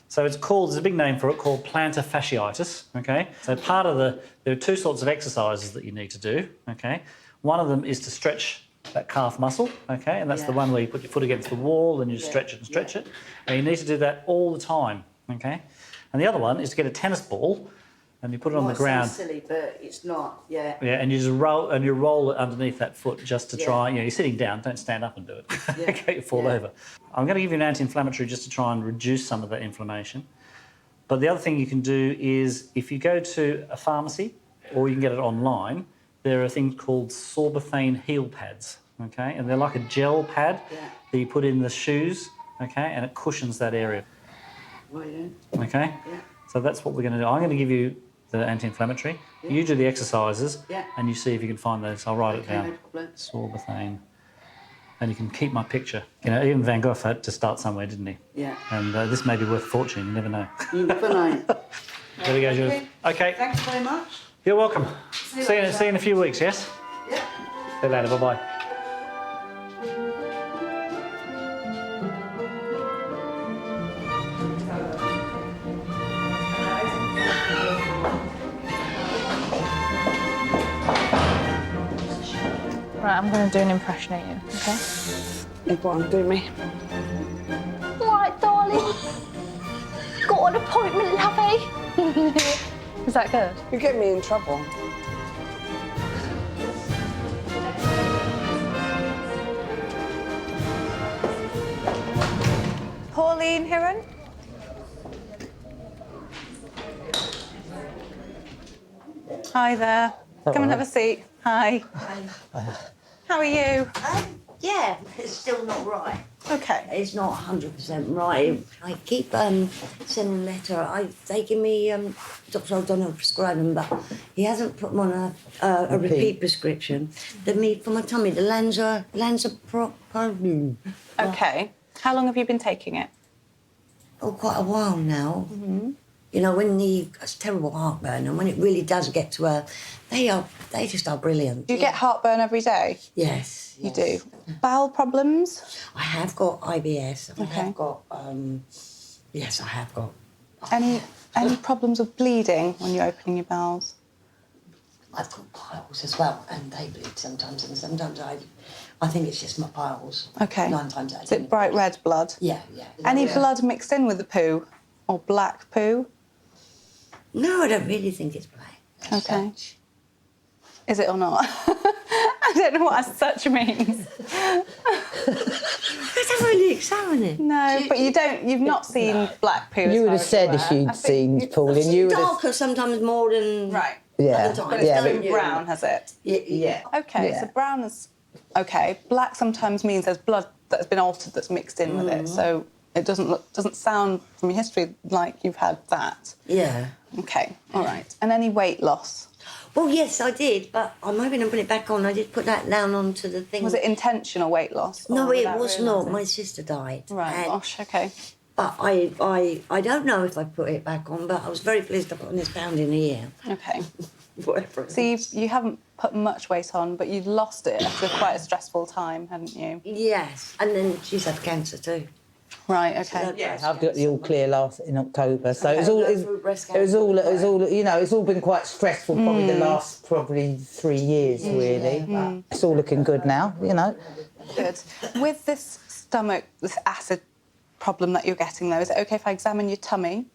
So it's called, there's a big name for it, called plantar fasciitis, okay? So there are 2 sorts of exercises that you need to do, okay? One of them is to stretch that calf muscle, okay? And that's the one where you put your foot against the wall and you stretch it and stretch it. And you need to do that all the time, okay? And the other one is to get a tennis ball and you put it on the ground. Sounds silly, but it's not. Yeah. Yeah, and you just roll it underneath that foot just to try. You're sitting down. Don't stand up and do it. Okay, you fall over. I'm going to give you an anti-inflammatory just to try and reduce some of that inflammation. But the other thing you can do is if you go to a pharmacy or you can get it online, there are things called Sorbothane heel pads. Okay, and they're like a gel pad that you put in the shoes. Okay, and it cushions that area. Okay. Yeah. So that's what we're going to do. I'm going to give you the anti-inflammatory. Yeah. You do the exercises, and you see if you can find those. I'll write it down. No Sorbothane. And you can keep my picture. Even Van Gogh had to start somewhere, didn't he? Yeah. And this may be worth a fortune. You never know. You never know. There we go, Jules. Okay. Thanks very much. You're welcome. See you in a few weeks, yes? Yeah. See you later. Bye-bye. Right, I'm going to do an impression of you, okay? Yeah, go on, do me. Right, darling. Got an appointment, lovey. Is that good? You get me in trouble. Pauline Heron. Hi there. Hello. Come and have a seat. Hi. How are you? Yeah, it's still not right. Okay. It's not 100% right. I keep sending a letter. They give me, Dr. O'Donnell prescribed them, but he hasn't put them on a repeat prescription. For my tummy, the Lanzaproline. Okay. How long have you been taking it? Oh, quite a while now. You know, when it's terrible heartburn, and when it really does get to her, they just are brilliant. Do you get heartburn every day? Yes. You do. Bowel problems? I have got IBS. I Okay. have got, yes, I have got. Any problems with bleeding when you're opening your bowels? I've got piles as well, and they bleed sometimes, and sometimes I think it's just my piles. Okay. 9 times out of Is 10. it bright red blood? Yeah. Any Yeah. blood mixed in with the poo? Or black poo? No, I don't really think it's black. Okay. Is it or not? I don't know what as such means. I don't really examine it. No, but you've not seen black poo. You would have said if you'd seen Pauline, you would have. Darker sometimes more than right. Yeah. other times. But it's going brown, has it? Yeah. Okay, Yeah. so brown is okay. Black sometimes means there's blood that has been altered that's mixed in with it. So it doesn't sound from your history like you've had that. Yeah. Okay, all right. And any weight loss? Well, yes, I did, but I'm hoping to put it back on. I did put that down onto the thing. Was it intentional weight loss? No, or it without was realising? not. My sister died. Right. And- Gosh. Okay. But I don't know if I put it back on, but I was very pleased to put on this pound in a year. Okay. Whatever. So you haven't put much weight on, but you lost it after quite a stressful time, haven't you? Yes, and then she's had cancer too. Right. Okay. Yeah, I've got the all clear in October, so Okay. it was all. Go through breast It was all. cancer. It was all. You know, it's all been quite stressful. Probably the last 3 years, really. But it's all looking good now. You know. Good. With this stomach, this acid problem that you're getting, though, is it okay if I examine your tummy?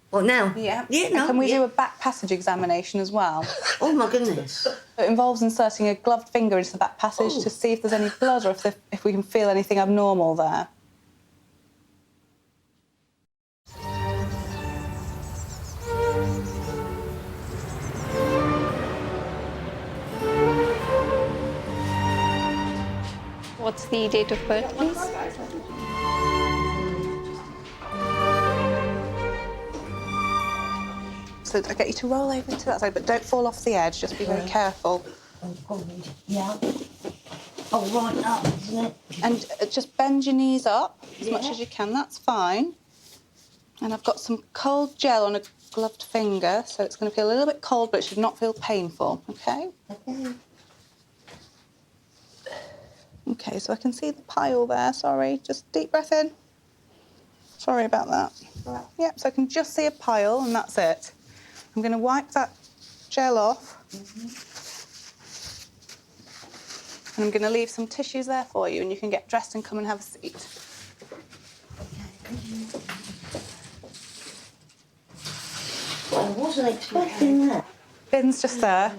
What now? Yeah. Yeah, And no. can we do a back passage examination as well? Oh my goodness. It involves inserting a gloved finger into the back passage to see if there's any blood or if we can feel anything abnormal there. What's the date of birth, please? So I get you to roll over to that side, but don't fall off the edge. Just be very careful. Yeah. Oh, right up, isn't it? And just bend your knees up as much as you can. That's fine. And I've got some cold gel on a gloved finger, so it's going to feel a little bit cold, but it should not feel painful. Okay. Okay. Okay, so I can see the pile there. Sorry, just deep breath in. Sorry about that. Right. Yep, so I can just see a pile, and that's it. I'm going to wipe that gel off. And I'm going to leave some tissues there for you, and you can get dressed and come and have a seat. I wasn't expecting that. Bin's just there.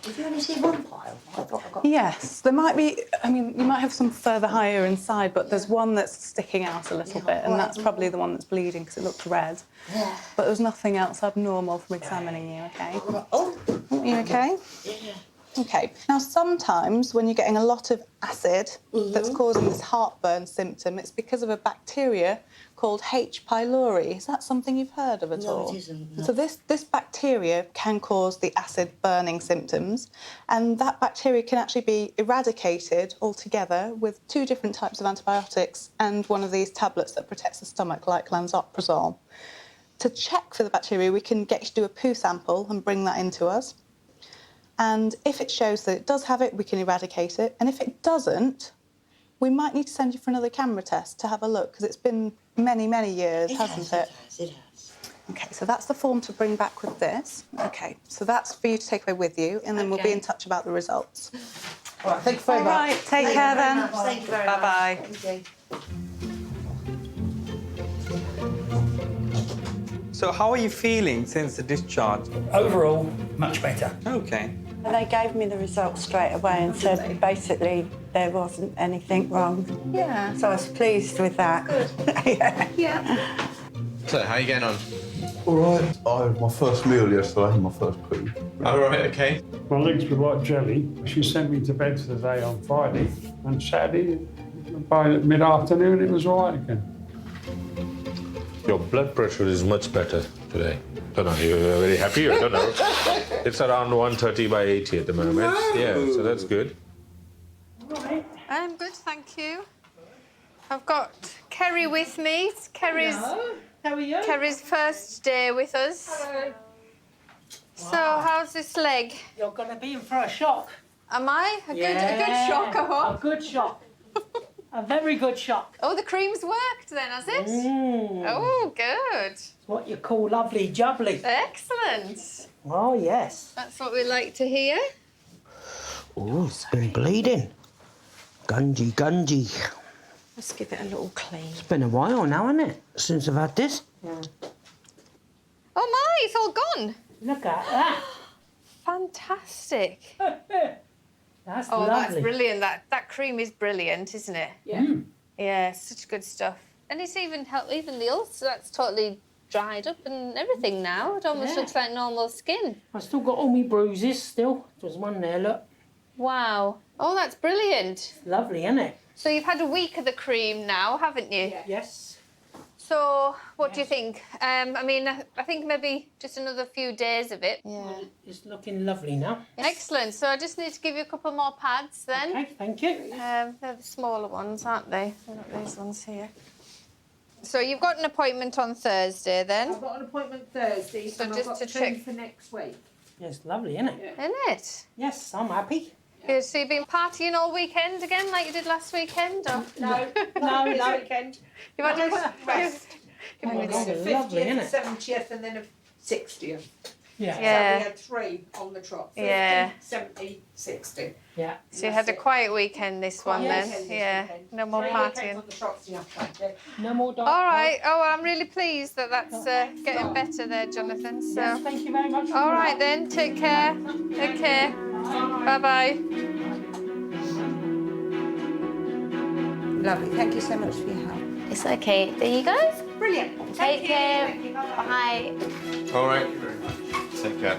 Did you only see one pile? I thought I got... Yes, there might be, I mean, you might have some further higher inside, but there's one that's sticking out a little bit, and that's probably the one that's bleeding because it looks red. Yeah. But there's nothing else abnormal from examining you, okay? Oh. Are you okay? Yeah. Okay. Now, sometimes when you're getting a lot of acid that's causing this heartburn symptom, it's because of a bacteria called H. pylori. Is that something you've heard of at all? No, it isn't. No. So this bacteria can cause the acid burning symptoms, and that bacteria can actually be eradicated altogether with 2 different types of antibiotics and one of these tablets that protects the stomach, like lansoprazole. To check for the bacteria, we can get you to do a poo sample and bring that into us. And if it shows that it does have it, we can eradicate it. And if it doesn't, we might need to send you for another camera test to have a look, because it's been many, many years, hasn't it? It has. Okay, so that's the form to bring back with this. Okay, so that's for you to take away with you, and then we'll be in touch about the results. All right, thank you very All much. right, take care then. Thank you very much. Bye-bye. Thank you. So how are you feeling since the discharge? Overall, much better. Okay. They gave me the results straight away and said basically there wasn't anything wrong. Yeah. So I was pleased with that. Good. Yeah. So, how are you getting on? All right. I had my first meal yesterday, my first poo. All right, okay. My legs were like jelly. She sent me to bed for the day on Friday, and Saturday, by mid-afternoon, it was all right again. Your blood pressure is much better today. Don't know, you're very happy, I don't know. It's around 130 by 80 at the moment. No. Yeah, so that's good. I'm good, thank you. I've got Kerry with me. It's Kerry's, Hello. How are you? Kerry's first day with us. Hello. So, how's this leg? You're going to be in for a shock. Am I? A good shock, I hope. A good shock. A very good shock. Oh, the cream's worked then, has it? Mm. Oh, good. It's what you call lovely jubbly. Excellent. Oh, yes. That's what we like to hear. Oh, it's been bleeding. Gungy, gungy. Let's give it a little clean. It's been a while now, hasn't it, since I've had this? Oh my, it's all gone. Look at that. Fantastic. That's Oh, lovely. that's brilliant. That cream is brilliant, isn't it? Yeah. Yeah, such good stuff. And it's even helped, even the ulcer, that's totally dried up and everything now. It almost Yeah. looks like normal skin. I've still got all my bruises still. There's one there, look. Wow. Oh, that's brilliant. Lovely, isn't it? So you've had a week of the cream now, haven't you? Yes. So what do you think? I mean, I think maybe just another few days of it. Yeah. Well, it's looking lovely now. Excellent. So I just need to give you a couple more pads then. Okay, thank you. They're the smaller ones, aren't they? They're not these ones here. So you've got an appointment on Thursday then? I've got an appointment Thursday, So and just I've got to two check- for next week. Yeah, it's lovely, isn't it? Isn't it? Yes, I'm happy. Good. So you've been partying all weekend again, like you did last weekend? Or? No, This weekend. You've had Nice a rest. You've Oh, had God, a- it's lovely, isn't it? 70th and then a 60th. Yeah. So Yeah. we had 3 on the trot. 50, Yeah. 70, 60. Yeah. So you had a quiet weekend this one Quiet then? weekend this Yeah. weekend. No more 3 weekends partying. on the trots, yeah. No more dark. All right. Oh, well, I'm really pleased that that's getting better there, Jonathan. So. Yes, thank you very much. for All your right help. then. Take care. Take care. Bye bye. Lovely. Thank you so much for your help. It's okay. There you go. Brilliant. Take care. Thank you. Bye-bye. Bye. All right. Take care.